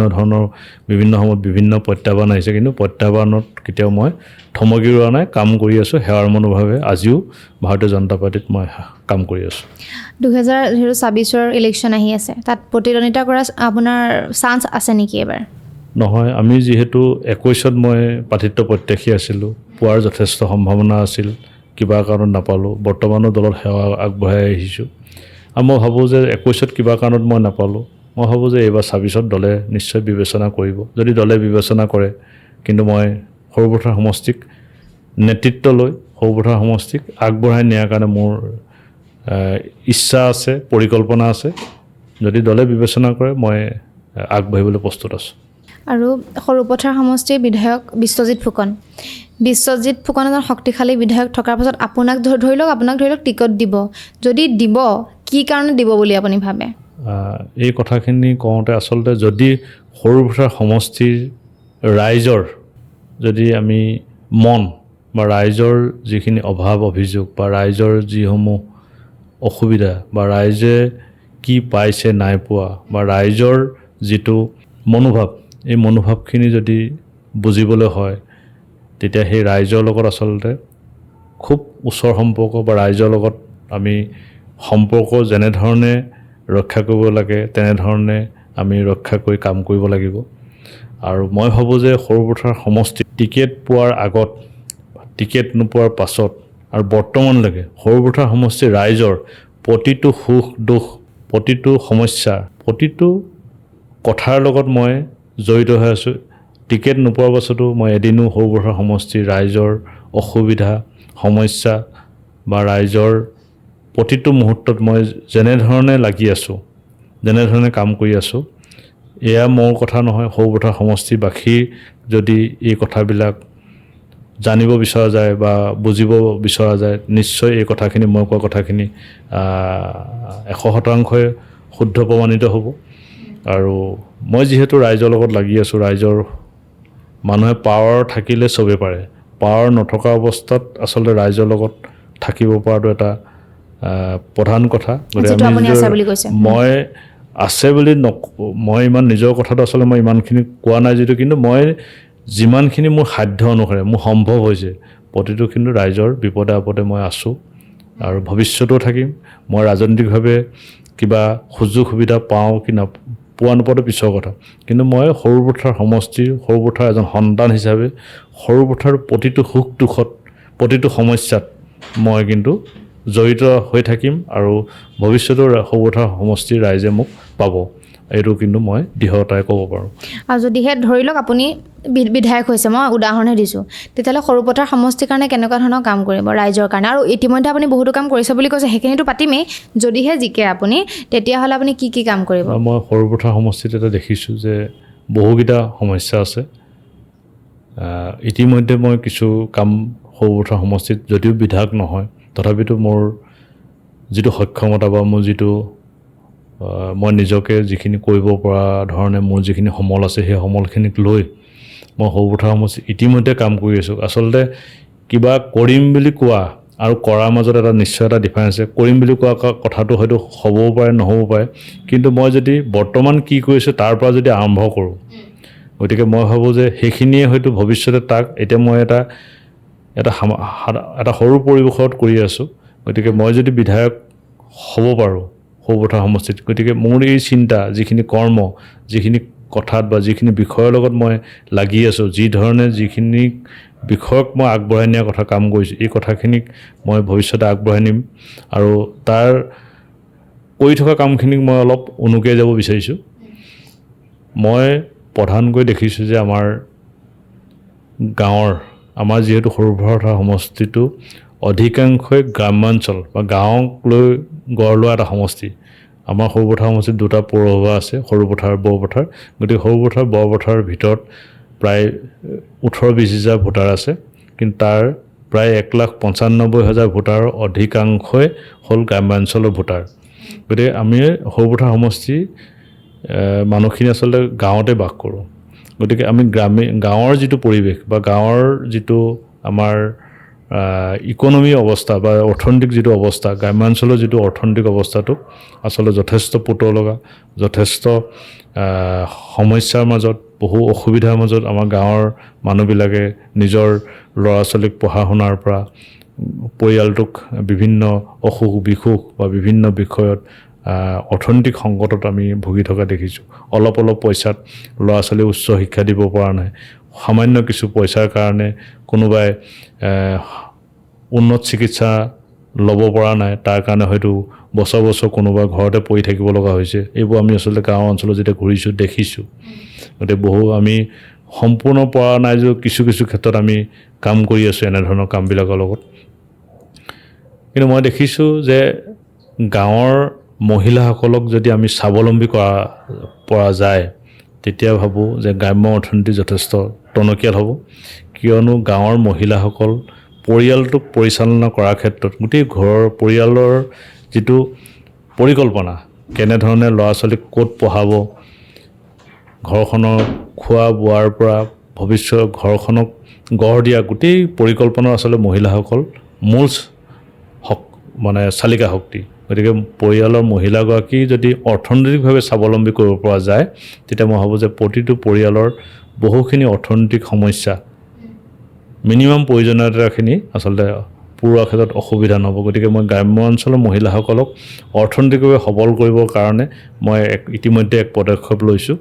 সময়ত বিভিন্ন প্ৰত্যাহ্বান আহিছে কিন্তু প্ৰত্যাহ্বানত কেতিয়াও মই থমকি ৰোৱা নাই কাম কৰি আছোঁ সেৱাৰ মনোভাৱে আজিও ভাৰতীয় জনতা পাৰ্টীত মই কাম কৰি আছোঁ 2026 ইলেকশ্যন আহি আছে তাত প্ৰতিদ্বন্দ্বিতা কৰা আপোনাৰ চান্স আছে নেকি এবাৰ নহয় আমি যিহেতু 21ত মই প্ৰাৰ্থিত্ব প্ৰত্যাশী আছিলোঁ পোৱাৰ যথেষ্ট সম্ভাৱনা আছিল কিবা কাৰণত নাপালোঁ বৰ্তমানো দলত সেৱা আগবঢ়াই আহিছোঁ আৰু মই ভাবোঁ যে 21ত কিবা কাৰণত মই নাপালোঁ মই ভাবোঁ যে এইবাৰ 26ত দলে নিশ্চয় বিবেচনা কৰিব যদি দলে বিবেচনা কৰে কিন্তু মই সৰুপথাৰ সমষ্টিক নেতৃত্ব লৈ সৰুপথাৰ সমষ্টিক আগবঢ়াই নিয়াৰ কাৰণে মোৰ ইচ্ছা আছে পৰিকল্পনা আছে যদি দলে বিবেচনা কৰে মই আগবাঢ়িবলৈ প্ৰস্তুত আছোঁ আৰু সৰুপথাৰ সমষ্টিৰ বিধায়ক বিশ্বজিৎ ফুকন এজন শক্তিশালী বিধায়ক থকাৰ পাছত আপোনাক ধৰি লওক টিকট দিব যদি দিব কি কাৰণে দিব বুলি আপুনি ভাবে এই কথাখিনি কওঁতে আচলতে যদি সৰুপথাৰ সমষ্টিৰ ৰাইজৰ যদি আমি মন বা ৰাইজৰ যিখিনি অভাৱ অভিযোগ বা ৰাইজৰ যিসমূহ অসুবিধা বা ৰাইজে কি পাইছে নাই পোৱা বা ৰাইজৰ যিটো মনোভাৱ এই মনোভাৱখিনি যদি বুজিবলৈ হয় তেতিয়া সেই ৰাইজৰ লগত আচলতে খুব ওচৰ সম্পৰ্ক বা ৰাইজৰ লগত আমি সম্পৰ্ক যেনেধৰণে ৰক্ষা কৰিব লাগে তেনেধৰণে আমি ৰক্ষা কৰি কাম কৰিব লাগিব আৰু মই ভাবোঁ যে সৰুপথাৰ সমষ্টি টিকেট পোৱাৰ আগত টিকেট নোপোৱাৰ পাছত আৰু বৰ্তমানলৈকে সৰুপথাৰ সমষ্টিৰ ৰাইজৰ প্ৰতিটো সুখ দুখ প্ৰতিটো সমস্যা প্ৰতিটো কথাৰ লগত মই জড়িত হৈ আছোঁ টিকেট নোপোৱাৰ পাছতো মই এদিনো সৰুপথাৰ সমষ্টিৰ ৰাইজৰ অসুবিধা সমস্যা বা ৰাইজৰ প্ৰতিটো মুহূৰ্তত মই যেনেধৰণে লাগি আছোঁ যেনেধৰণে কাম কৰি আছোঁ এয়া মোৰ কথা নহয় সৰুপথাৰ সমষ্টিবাসীৰ যদি এই কথাবিলাক জানিব বিচৰা যায় বা বুজিব বিচৰা যায় নিশ্চয় এই কথাখিনি মই কোৱা কথাখিনি 100% শুদ্ধ প্ৰমাণিত হ'ব আৰু মই যিহেতু ৰাইজৰ লগত লাগি আছোঁ ৰাইজৰ মানুহে পাৱাৰ থাকিলে চবেই পাৰে পাৱাৰ নথকা অৱস্থাত আচলতে ৰাইজৰ লগত থাকিব পৰাটো এটা প্ৰধান কথা মই আছে বুলি মই ইমান নিজৰ কথাটো আচলতে মই ইমানখিনি কোৱা নাই যদিও কিন্তু মই যিমানখিনি মোৰ সাধ্য অনুসাৰে মোৰ সম্ভৱ হৈছে প্ৰতিটো কিন্তু ৰাইজৰ বিপদে আপদে মই আছোঁ আৰু ভৱিষ্যতেও থাকিম মই ৰাজনৈতিকভাৱে কিবা সুযোগ সুবিধা পাওঁ কি পোৱা নোপোৱাটো পিছৰ কথা কিন্তু মই সৰুপথাৰ এজন সন্তান হিচাপে সৰুপথাৰ প্ৰতিটো সুখ দুখত প্ৰতিটো সমস্যাত মই কিন্তু জড়িত হৈ থাকিম আৰু ভৱিষ্যতৰ সৰুপথাৰ সমষ্টিৰ ৰাইজে মোক পাব এইটো কিন্তু মই দৃঢ়তাৰে ক'ব পাৰোঁ আৰু যদিহে ধৰি লওক আপুনি বিধায়ক হৈছে মই উদাহৰণে দিছোঁ তেতিয়াহ'লে সৰুপথাৰ সমষ্টিৰ কাৰণে কেনেকুৱা ধৰণৰ কাম কৰিব ৰাইজৰ কাৰণে আৰু ইতিমধ্যে আপুনি বহুতো কাম কৰিছে বুলি কৈছে সেইখিনিতো পাতিমেই যদিহে জিকে আপুনি তেতিয়াহ'লে আপুনি কি কাম কৰিব মই সৰুপথাৰ সমষ্টিত এটা দেখিছোঁ যে বহুকেইটা সমস্যা আছে ইতিমধ্যে মই কিছু কাম সৰুপথাৰ সমষ্টিত যদিও বিধায়ক নহয় তথাপিতো মোৰ যিটো সক্ষমতা বা মোৰ যিটো মই নিজকে যিখিনি কৰিব পৰা ধৰণে মোৰ যিখিনি সমল আছে সেই সমলখিনিক লৈ মই সৰুপথাৰ সমষ্টিত ইতিমধ্যে কাম কৰি আছোঁ আচলতে কিবা কৰিম বুলি কোৱা আৰু কৰাৰ মাজত এটা নিশ্চয় এটা ডিফাৰেঞ্চ আছে কৰিম বুলি কোৱা কথাটো হয়তো হ'বও পাৰে নহ'বও পাৰে কিন্তু মই যদি বৰ্তমান কি কৰিছোঁ তাৰ পৰা যদি আৰম্ভ কৰোঁ গতিকে মই ভাবোঁ যে সেইখিনিয়ে হয়তো ভৱিষ্যতে তাক এতিয়া মই এটা সৰু পৰিৱেশত কৰি আছোঁ গতিকে মই যদি বিধায়ক হ'ব পাৰোঁ সৰুপথাৰ সমষ্টিত গতিকে মোৰ এই চিন্তা যিখিনি কৰ্ম যিখিনি কথাত বা যিখিনি বিষয়ৰ লগত মই লাগি আছোঁ যি ধৰণে যিখিনি বিষয়ক মই আগবঢ়াই নিয়াৰ কথা কাম কৰিছোঁ এই কথাখিনিক মই ভৱিষ্যতে আগবঢ়াই নিম আৰু তাৰ কৰি থকা কামখিনিক মই অলপ উনুকিয়াই যাব বিচাৰিছোঁ মই প্ৰধানকৈ দেখিছোঁ যে আমাৰ গাঁৱৰ আমাৰ যিহেতু সৰুপথাৰ সমষ্টিটো অধিকাংশই গ্ৰাম্যাঞ্চল বা গাঁৱক লৈ গঢ় লোৱা এটা সমষ্টি আমাৰ সৰুপথাৰ সমষ্টিত দুটা পৌৰসভা আছে সৰুপথাৰ বৰপথাৰ গতিকে সৰুপথাৰ বৰপথাৰৰ ভিতৰত প্ৰায় 18-20 হাজাৰ ভোটাৰ আছে কিন্তু তাৰ প্ৰায় 1,95,000 ভোটাৰৰ অধিকাংশই হ'ল গ্ৰাম্যাঞ্চলৰ ভোটাৰ গতিকে আমি সৰুপথাৰ সমষ্টি মানুহখিনি আচলতে গাঁৱতে বাস কৰোঁ গতিকে আমি গাঁৱৰ যিটো পৰিৱেশ বা গাঁৱৰ যিটো আমাৰ ইকনমি অৱস্থা বা অৰ্থনৈতিক যিটো অৱস্থা গ্ৰাম্যাঞ্চলৰ যিটো অৰ্থনৈতিক অৱস্থাটোক আচলতে যথেষ্ট পুতৌ লগা যথেষ্ট সমস্যাৰ মাজত বহু অসুবিধাৰ মাজত আমাৰ গাঁৱৰ মানুহবিলাকে নিজৰ ল'ৰা ছোৱালীক পঢ়া শুনাৰ পৰা পৰিয়ালটোক বিভিন্ন অসুখ বিসুখ বা বিভিন্ন বিষয়ত অৰ্থনৈতিক সংকটত আমি ভুগি থকা দেখিছোঁ অলপ পইচাত ল'ৰা ছোৱালী উচ্চ শিক্ষা দিব পৰা নাই সামান্য কিছু পইচাৰ কাৰণে কোনোবাই উন্নত চিকিৎসা ল'ব পৰা নাই তাৰ কাৰণে হয়তো বছৰ কোনোবা ঘৰতে পৰি থাকিব লগা হৈছে এইবোৰ আমি আচলতে গাঁও অঞ্চলত যেতিয়া ঘূৰিছোঁ দেখিছোঁ গতিকে বহু আমি সম্পূৰ্ণ পৰা নাই যে কিছু ক্ষেত্ৰত আমি কাম কৰি আছোঁ এনেধৰণৰ কামবিলাকৰ লগত কিন্তু মই দেখিছোঁ যে গাঁৱৰ মহিলাসকলক যদি আমি স্বাৱলম্বী পৰা যায় তেতিয়া ভাবোঁ যে গ্ৰাম্য অৰ্থনীতি যথেষ্ট টনকিয়াল হ'ব কিয়নো গাঁৱৰ মহিলাসকল পৰিয়ালটোক পৰিচালনা কৰাৰ ক্ষেত্ৰত গোটেই ঘৰৰ পৰিয়ালৰ যিটো পৰিকল্পনা কেনেধৰণে ল'ৰা ছোৱালীক ক'ত পঢ়াব ঘৰখনৰ খোৱা বোৱাৰ পৰা ভৱিষ্যত ঘৰখনক গঢ় দিয়া গোটেই পৰিকল্পনাৰ আচলতে মহিলাসকল মূল চালিকা শক্তি গতিকে পৰিয়ালৰ মহিলাগৰাকী যদি অৰ্থনৈতিকভাৱে স্বাৱলম্বী কৰিব পৰা যায় তেতিয়া মই ভাবোঁ যে প্ৰতিটো পৰিয়ালৰ বহুখিনি অৰ্থনৈতিক সমস্যা মিনিমাম প্ৰয়োজনীয়তাখিনি আচলতে পূৰোৱাৰ ক্ষেত্ৰত অসুবিধা নহ'ব গতিকে মই গ্ৰাম্য অঞ্চলৰ মহিলাসকলক অৰ্থনৈতিকভাৱে সবল কৰিবৰ কাৰণে মই ইতিমধ্যে এক পদক্ষেপ লৈছোঁ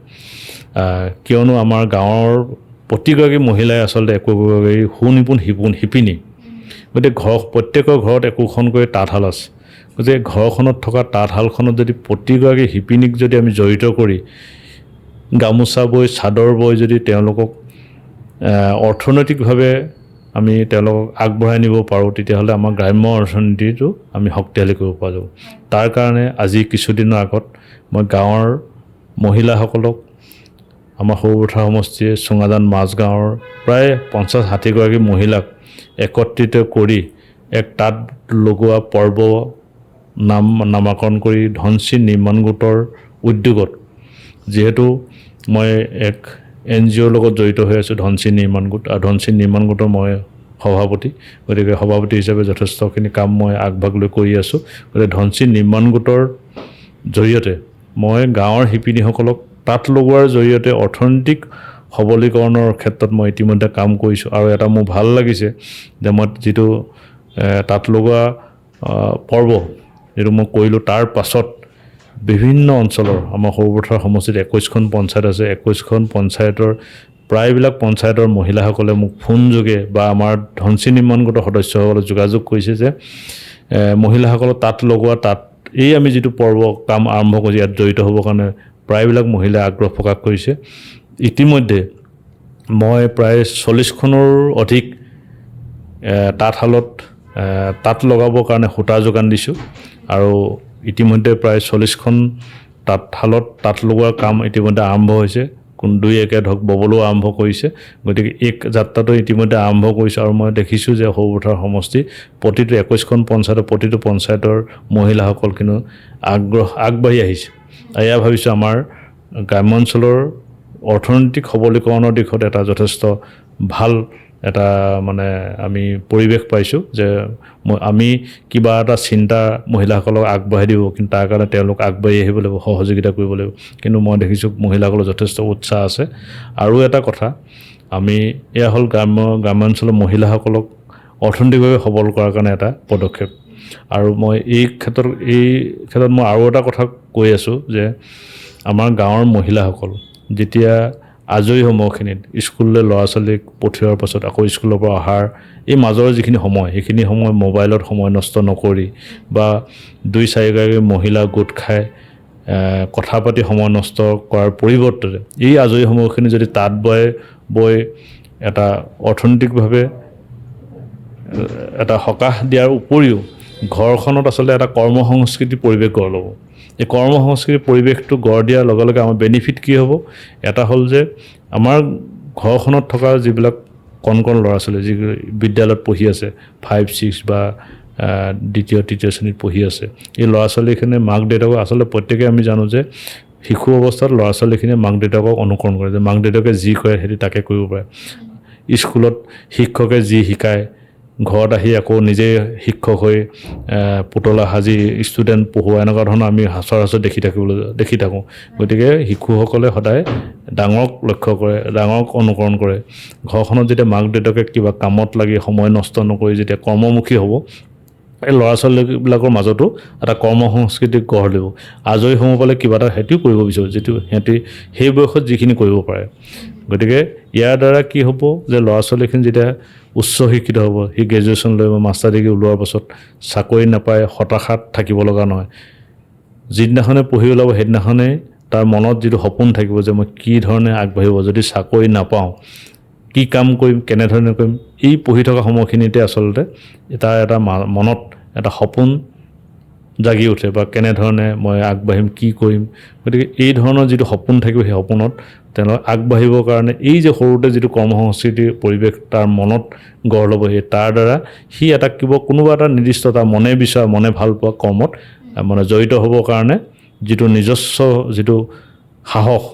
কিয়নো আমাৰ গাঁৱৰ প্ৰতিগৰাকী মহিলাই আচলতে একোগৰাকী সুনিপুণ শিপিনী গতিকে প্ৰত্যেকৰ ঘৰত একোখনকৈ তাঁতশাল আছে গতিকে ঘৰখনত থকা তাঁতশালখনত যদি প্ৰতিগৰাকী শিপিনীক যদি আমি জড়িত কৰি গামোচা বৈ চাদৰ বৈ যদি তেওঁলোকক অৰ্থনৈতিকভাৱে আমি তেওঁলোকক আগবঢ়াই নিব পাৰোঁ তেতিয়াহ'লে আমাৰ গ্ৰাম্য অৰ্থনীতিটো আমি শক্তিশালী কৰিব পৰা যাব তাৰ কাৰণে আজি কিছুদিনৰ আগত মই গাঁৱৰ মহিলাসকলক আমাৰ সৰুপথাৰ সমষ্টিৰ চুঙাজান মাজগাঁৱৰ প্ৰায় 50-60 গৰাকী মহিলাক একত্ৰিত কৰি এক তাঁত লগোৱা পৰ্ব নামাকৰণ কৰি ধনশীল নিৰ্মাণ গোটৰ উদ্যোগত যিহেতু মই এক NGOৰ লগত জড়িত হৈ আছোঁ ধনশীল নিৰ্মাণ গোট আৰু ধনশীল নিৰ্মাণ গোটৰ মই সভাপতি গতিকে সভাপতি হিচাপে যথেষ্টখিনি কাম মই আগভাগ লৈ কৰি আছোঁ গতিকে ধনশীল নিৰ্মাণ গোটৰ জৰিয়তে মই গাঁৱৰ শিপিনীসকলক তাঁত লগোৱাৰ জৰিয়তে অৰ্থনৈতিক সবলীকৰণৰ ক্ষেত্ৰত মই ইতিমধ্যে কাম কৰিছোঁ আৰু এটা মোৰ ভাল লাগিছে যে মই যিটো তাঁত লগোৱা পৰ্ব যিটো মই কৰিলোঁ তাৰ পাছত বিভিন্ন অঞ্চলৰ আমাৰ সৰুপথাৰ সমষ্টিত 21খন পঞ্চায়ত আছে 21খন পঞ্চায়তৰ প্ৰায়বিলাক পঞ্চায়তৰ মহিলাসকলে মোক ফোনযোগে বা আমাৰ ধনশীল নিৰ্মাণ গোটৰ সদস্যসকলে যোগাযোগ কৰিছে যে মহিলাসকলৰ তাঁত লগোৱা তাঁত এই আমি যিটো পৰ্ব কাম আৰম্ভ কৰিছোঁ ইয়াত জড়িত হ'বৰ কাৰণে প্ৰায়বিলাক মহিলাই আগ্ৰহ প্ৰকাশ কৰিছে ইতিমধ্যে মই প্ৰায় 40খনৰ অধিক তাঁতশালত তাঁত লগাবৰ কাৰণে সূতা যোগান দিছোঁ আৰু ইতিমধ্যে প্ৰায় 40খন তাঁতশালত তাঁত লগোৱাৰ কাম ইতিমধ্যে আৰম্ভ হৈছে দুই একে ধৰক ববলৈও আৰম্ভ কৰিছে গতিকে এক যাত্ৰাটো ইতিমধ্যে আৰম্ভ কৰিছোঁ আৰু মই দেখিছোঁ যে সৰুপথাৰ সমষ্টি প্ৰতিটো 21খন পঞ্চায়তৰ প্ৰতিটো পঞ্চায়তৰ মহিলাসকল কিন্তু আগবাঢ়ি আহিছে এয়া ভাবিছোঁ আমাৰ গ্ৰাম্যাঞ্চলৰ অৰ্থনৈতিক সবলীকৰণৰ দিশত এটা যথেষ্ট ভাল এটা মানে আমি পৰিৱেশ পাইছোঁ যে আমি কিবা এটা চিন্তা মহিলাসকলক আগবঢ়াই দিব, কিন্তু তাৰ কাৰণে তেওঁলোক আগবাঢ়ি আহিব লাগিব, সহযোগিতা কৰিব লাগিব। কিন্তু মই দেখিছোঁ মহিলাসকলৰ যথেষ্ট উৎসাহ আছে। আৰু এটা কথা, আমি এয়া হ'ল গ্ৰাম্যাঞ্চলৰ মহিলাসকলক অৰ্থনৈতিকভাৱে সবল কৰাৰ কাৰণে এটা পদক্ষেপ। আৰু মই এই ক্ষেত্ৰত মই আৰু এটা কথা কৈ আছোঁ যে আমাৰ গাঁৱৰ মহিলাসকল যেতিয়া আজৰি সময়খিনিত স্কুললৈ ল'ৰা ছোৱালীক পঠিওৱাৰ পাছত আকৌ স্কুলৰ পৰা অহাৰ এই মাজৰ যিখিনি সময়, সেইখিনি সময় মোবাইলত সময় নষ্ট নকৰি বা 2-4গৰাকী মহিলা গোট খাই কথা পাতি সময় নষ্ট কৰাৰ পৰিৱৰ্তে এই আজৰি সময়খিনি যদি তাঁত বৈ এটা অৰ্থনৈতিকভাৱে এটা সকাহ দিয়াৰ উপৰিও ঘৰখনত আচলতে এটা কৰ্মসংস্কৃতিৰ পৰিৱেশ গঢ় ল'ব। এই কৰ্মসংস্কৃতিৰ পৰিৱেশটো গঢ় দিয়াৰ লগে লগে আমাৰ বেনিফিট কি হ'ব? এটা হ'ল যে আমাৰ ঘৰখনত থকা যিবিলাক কণ ল'ৰা ছোৱালী যি বিদ্যালয়ত পঢ়ি আছে, 5, 6 বা 2য়, 3য় শ্ৰেণীত পঢ়ি আছে, এই ল'ৰা ছোৱালীখিনিয়ে মাক দেউতাকক আচলতে প্ৰত্যেকে আমি জানো যে শিশু অৱস্থাত ল'ৰা ছোৱালীখিনিয়ে মাক দেউতাকক অনুকৰণ কৰে, যে মাক দেউতাকে যি কৰে সিহঁতি তাকে কৰিব পাৰে। স্কুলত শিক্ষকে যি শিকায় ঘৰত আহি আকৌ নিজে শিক্ষক হৈ পুতলা সাজি ষ্টুডেণ্ট পঢ়োৱা, এনেকুৱা ধৰণৰ আমি সচৰাচৰ দেখি থাকোঁ। গতিকে শিশুসকলে সদায় ডাঙৰক লক্ষ্য কৰে, ডাঙৰক অনুকৰণ কৰে। ঘৰখনত যেতিয়া মাক দেউতাকে কিবা কামত লাগি সময় নষ্ট নকৰি যেতিয়া কৰ্মমুখী হ'ব, এই ল'ৰা ছোৱালীবিলাকৰ মাজতো এটা কৰ্মসংস্কৃতি গঢ় দিব। আজৰি সময় পালে কিবা এটা সিহঁতিও কৰিব বিচাৰে, যিটো সিহঁতি সেই বয়সত যিখিনি কৰিব পাৰে। গতিকে ইয়াৰ দ্বাৰা কি হ'ব যে ল'ৰা ছোৱালীখিনি যেতিয়া উচ্চ শিক্ষিত হ'ব, সি গ্ৰেজুৱেশ্যন লৈ বা মাষ্টাৰ ডিগ্ৰী ওলোৱাৰ পাছত চাকৰি নাপায় হতাশাত থাকিব লগা নহয়। যিদিনাখনে পঢ়ি ওলাব সেইদিনাখনেই তাৰ মনত যিটো সপোন থাকিব যে মই কি ধৰণে আগবাঢ়িব, যদি চাকৰি নাপাওঁ কি কাম কৰিম, কেনেধৰণে কৰিম। এই পঢ়ি থকা সময়খিনিতে আচলতে তাৰ এটা মনত এটা সপোন জাগি উঠে বা কেনেধৰণে মই আগবাঢ়িম, কি কৰিম। গতিকে এই ধৰণৰ যিটো সপোন থাকিব, সেই সপোনত তেওঁলোক আগবাঢ়িবৰ কাৰণে এই যে সৰুতে যিটো কৰ্মসংস্কৃতিৰ পৰিৱেশ তাৰ মনত গঢ় ল'ব, সেই তাৰ দ্বাৰা সি এটা কোনোবা এটা নিৰ্দিষ্ট তাৰ মনে বিচৰা, মনে ভাল পোৱা কৰ্মত মানে জড়িত হ'বৰ কাৰণে যিটো নিজস্ব যিটো সাহস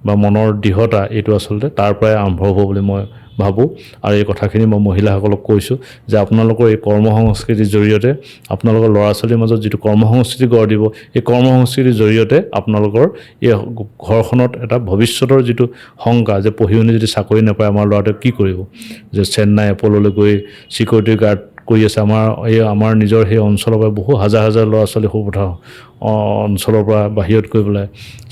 বা মনৰ দৃঢ়তা, এইটো আচলতে তাৰ পৰাই আৰম্ভ হ'ব বুলি মই ভাবোঁ। আৰু এই কথাখিনি মই মহিলাসকলক কৈছোঁ যে আপোনালোকৰ এই কৰ্মসংস্কৃতিৰ জৰিয়তে আপোনালোকৰ ল'ৰা ছোৱালীৰ মাজত যিটো কৰ্মসংস্কৃতি গঢ় দিব, এই কৰ্মসংস্কৃতিৰ জৰিয়তে আপোনালোকৰ এই ঘৰখনত এটা ভৱিষ্যতৰ যিটো শংকা যে পঢ়ি শুনি যদি চাকৰি নাপায় আমাৰ ল'ৰাটোৱে কি কৰিব, যে চেন্নাই এপ'ললৈ গৈ চিকিউৰিটি গাৰ্ড কৰি আছে। আমাৰ নিজৰ সেই অঞ্চলৰ পৰা বহু হাজাৰ ল'ৰা ছোৱালী সুবিধা অঞ্চলৰ পৰা বাহিৰত গৈ পেলাই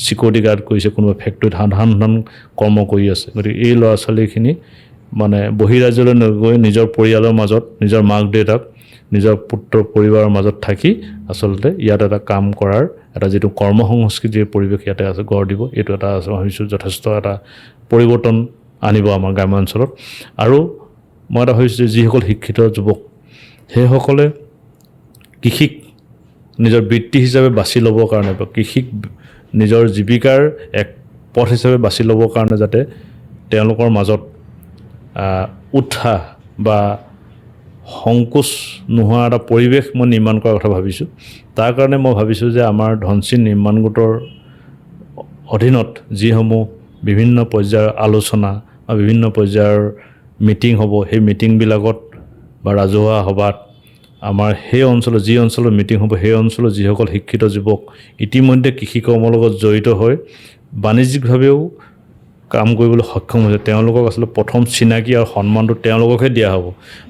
চিকিউৰিটি গাৰ্ড কৰিছে, কোনোবা ফেক্টৰীত সাধাৰণ কৰ্ম কৰি আছে। গতিকে এই ল'ৰা ছোৱালীখিনি মানে বহিৰাজ্যলৈ নগৈ নিজৰ পৰিয়ালৰ মাজত, নিজৰ মাক দেউতাক, নিজৰ পুত্ৰ পৰিবাৰৰ মাজত থাকি আচলতে ইয়াত এটা কাম কৰাৰ এটা যিটো কৰ্মসংস্কৃতিৰ পৰিৱেশ ইয়াতে আছে গঢ় দিব। এইটো এটা ভাবিছোঁ যথেষ্ট এটা পৰিৱৰ্তন আনিব আমাৰ গ্ৰাম্যাঞ্চলত। আৰু মই এটা ভাবিছোঁ যে যিসকল শিক্ষিত যুৱক সেইসকলে কৃষিক নিজৰ বৃত্তি হিচাপে বাছি ল'বৰ কাৰণে বা কৃষিক নিজৰ জীৱিকাৰ এক পথ হিচাপে বাছি ল'বৰ কাৰণে যাতে তেওঁলোকৰ মাজত উৎসাহ বা সংকোচ নোহোৱা এটা পৰিৱেশ মই নিৰ্মাণ কৰাৰ কথা ভাবিছোঁ। তাৰ কাৰণে মই ভাবিছোঁ যে আমাৰ ধনশীল নিৰ্মাণ গোটৰ অধীনত যিসমূহ বিভিন্ন পৰ্যায়ৰ আলোচনা বা বিভিন্ন পৰ্যায়ৰ মিটিং হ'ব, সেই মিটিংবিলাকত বা ৰাজহুৱা সভাত আমাৰ সেই অঞ্চলত যি অঞ্চলত মিটিং হ'ব, সেই অঞ্চলত যিসকল শিক্ষিত যুৱক ইতিমধ্যে কৃষি কৰ্মৰ লগত জড়িত হৈ বাণিজ্যিকভাৱেও কাম কৰিবলৈ সক্ষম হৈছে, তেওঁলোকক আচলতে প্ৰথম চিনাকি আৰু সন্মানটো তেওঁলোককহে দিয়া হ'ব।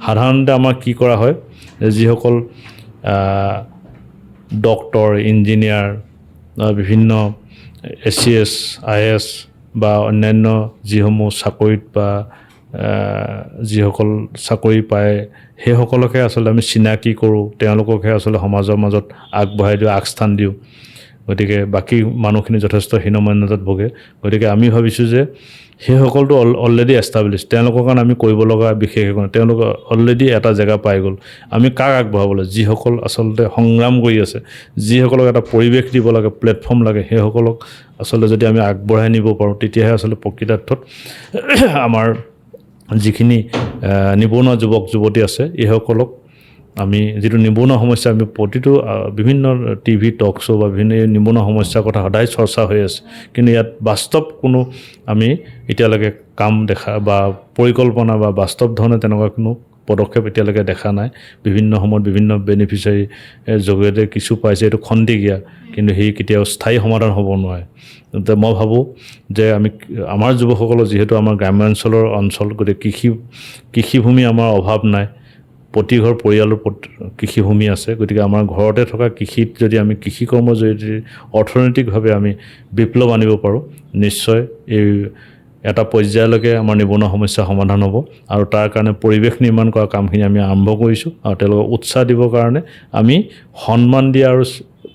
সাধাৰণতে আমাৰ কি কৰা হয়, যিসকল ডক্তৰ, ইঞ্জিনিয়াৰ, বিভিন্ন ACS, IAS বা অন্যান্য যিসমূহ চাকৰিত বা যিসকল চাকৰি পায় সেইসকলকহে আচলতে আমি চিনাকি কৰোঁ, তেওঁলোককহে আচলতে সমাজৰ মাজত আগবঢ়াই দিওঁ, আগস্থান দিওঁ। গতিকে বাকী মানুহখিনি যথেষ্ট হীনমন্যতাত ভোগে। গতিকে আমি ভাবিছোঁ যে সেইসকলটো অলৰেডি এষ্টাব্লিছ, তেওঁলোকৰ কাৰণে আমি কৰিব লগা বিশেষ একো নাই, তেওঁলোক অলৰেডি এটা জেগা পাই গ'ল। আমি কাক আগবঢ়াবলৈ, যিসকল আচলতে সংগ্ৰাম কৰি আছে, যিসকলক এটা পৰিৱেশ দিব লাগে, প্লেটফৰ্ম লাগে, সেইসকলক আচলতে যদি আমি আগবঢ়াই নিব পাৰোঁ, তেতিয়াহে আচলতে প্ৰকৃতাৰ্থত আমাৰ যিখিনি নিবনুৱা যুৱক যুৱতী আছে এইসকলক আমি যিটো নিবনুৱা সমস্যা আমি প্ৰতিটো বিভিন্ন টিভি টক শ্ব' বা বিভিন্ন নিবনুৱা সমস্যাৰ কথা সদায় চৰ্চা হৈ আছে কিন্তু ইয়াত বাস্তৱ কোনো আমি এতিয়ালৈকে কাম দেখা বা পৰিকল্পনা বা বাস্তৱ ধৰণে তেনেকুৱা কোনো পদক্ষেপ এতিয়ালৈকে দেখা নাই বিভিন্ন সময়ত বিভিন্ন বেনিফিচিয়াৰী জৰিয়তে কিছু পাইছে এইটো খন্তেকীয়া কিন্তু সেই কেতিয়াও স্থায়ী সমাধান হ'ব নোৱাৰে মই ভাবোঁ যে আমাৰ যুৱকসকলৰ যিহেতু আমাৰ গ্ৰাম্যাঞ্চলৰ অঞ্চল গতিকে কৃষিভূমি আমাৰ অভাৱ নাই প্ৰতি ঘৰ পৰিয়ালৰ কৃষিভূমি আছে গতিকে আমাৰ ঘৰতে থকা কৃষিত যদি আমি কৃষি কৰ্মৰ জৰিয়তে অৰ্থনৈতিকভাৱে আমি বিপ্লৱ আনিব পাৰোঁ নিশ্চয় এই এটা পৰ্যায়লৈকে আমাৰ নিবনুৱা সমস্যা সমাধান হ'ব আৰু তাৰ কাৰণে পৰিৱেশ নিৰ্মাণ কৰা কামখিনি আমি আৰম্ভ কৰিছোঁ আৰু তেওঁলোকক উৎসাহ দিবৰ কাৰণে আমি সন্মান দিয়া আৰু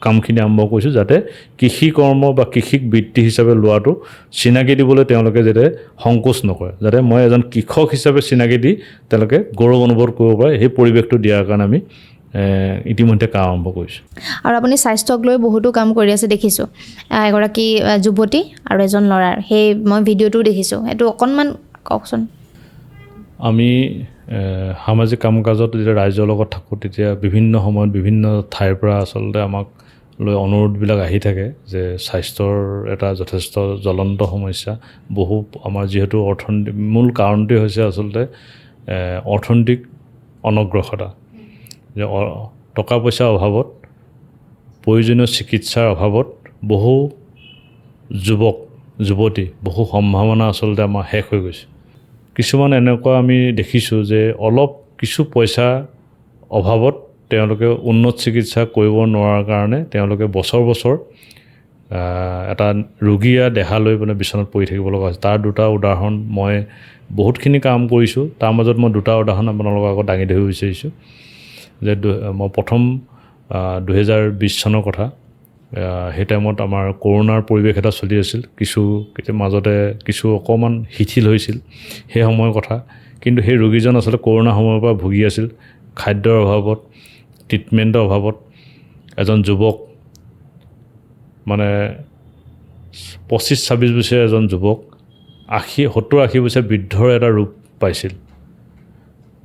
কামখিনি আৰম্ভ কৰিছোঁ যাতে কৃষি কৰ্ম বা কৃষিক বৃত্তি হিচাপে লোৱাটো চিনাকি দিবলৈ তেওঁলোকে যাতে সংকোচ নকৰে যাতে মই এজন কৃষক হিচাপে চিনাকি দি তেওঁলোকে গৌৰৱ অনুভৱ কৰিব পাৰে সেই পৰিৱেশটো দিয়াৰ কাৰণে আমি ইতিমধ্যে কাম আৰম্ভ কৰিছোঁ আৰু আপুনি স্বাস্থ্যক লৈ বহুতো কাম কৰি আছে দেখিছোঁ এগৰাকী যুৱতী আৰু এজন ল'ৰাৰ সেই মই ভিডিঅ'টোও দেখিছোঁ এইটো অকণমান কওকচোন আমি সামাজিক কাম কাজত যেতিয়া ৰাইজৰ লগত থাকোঁ তেতিয়া বিভিন্ন সময়ত বিভিন্ন ঠাইৰ পৰা আচলতে আমাক লৈ অনুৰোধবিলাক আহি থাকে যে স্বাস্থ্যৰ এটা যথেষ্ট জ্বলন্ত সমস্যা বহু আমাৰ যিহেতু মূল কাৰণটোৱে হৈছে আচলতে অৰ্থনৈতিক অনগ্ৰসৰতা যে টকা পইচাৰ অভাৱত প্ৰয়োজনীয় চিকিৎসাৰ অভাৱত বহু যুৱতী বহু সম্ভাৱনা আচলতে আমাৰ শেষ হৈ গৈছে কিছুমান এনেকুৱা আমি দেখিছোঁ যে অলপ কিছু পইচা অভাৱত তেওঁলোকে উন্নত চিকিৎসা কৰিব নোৱাৰাৰ কাৰণে তেওঁলোকে বছৰ এটা ৰোগীয়া দেহা লৈ মানে বিচনাত পৰি থাকিব লগা হৈছে তাৰ দুটা উদাহৰণ মই বহুতখিনি কাম কৰিছোঁ তাৰ মাজত মই দুটা উদাহৰণ আপোনালোকৰ আগত দাঙি ধৰিব বিচাৰিছোঁ যে মই প্ৰথম 2020 চনৰ কথা সেই টাইমত আমাৰ কৰোণাৰ পৰিৱেশ এটা চলি আছিল মাজতে কিছু অকণমান শিথিল হৈছিল সেই সময়ৰ কথা কিন্তু সেই ৰোগীজন আচলতে কৰোণা সময়ৰ পৰা ভুগি আছিল খাদ্যৰ অভাৱত ট্ৰিটমেণ্টৰ অভাৱত এজন যুৱক মানে 25-26 বছৰীয়া এজন যুৱক 70-80 বছৰীয়া বৃদ্ধৰ এটা ৰূপ পাইছিল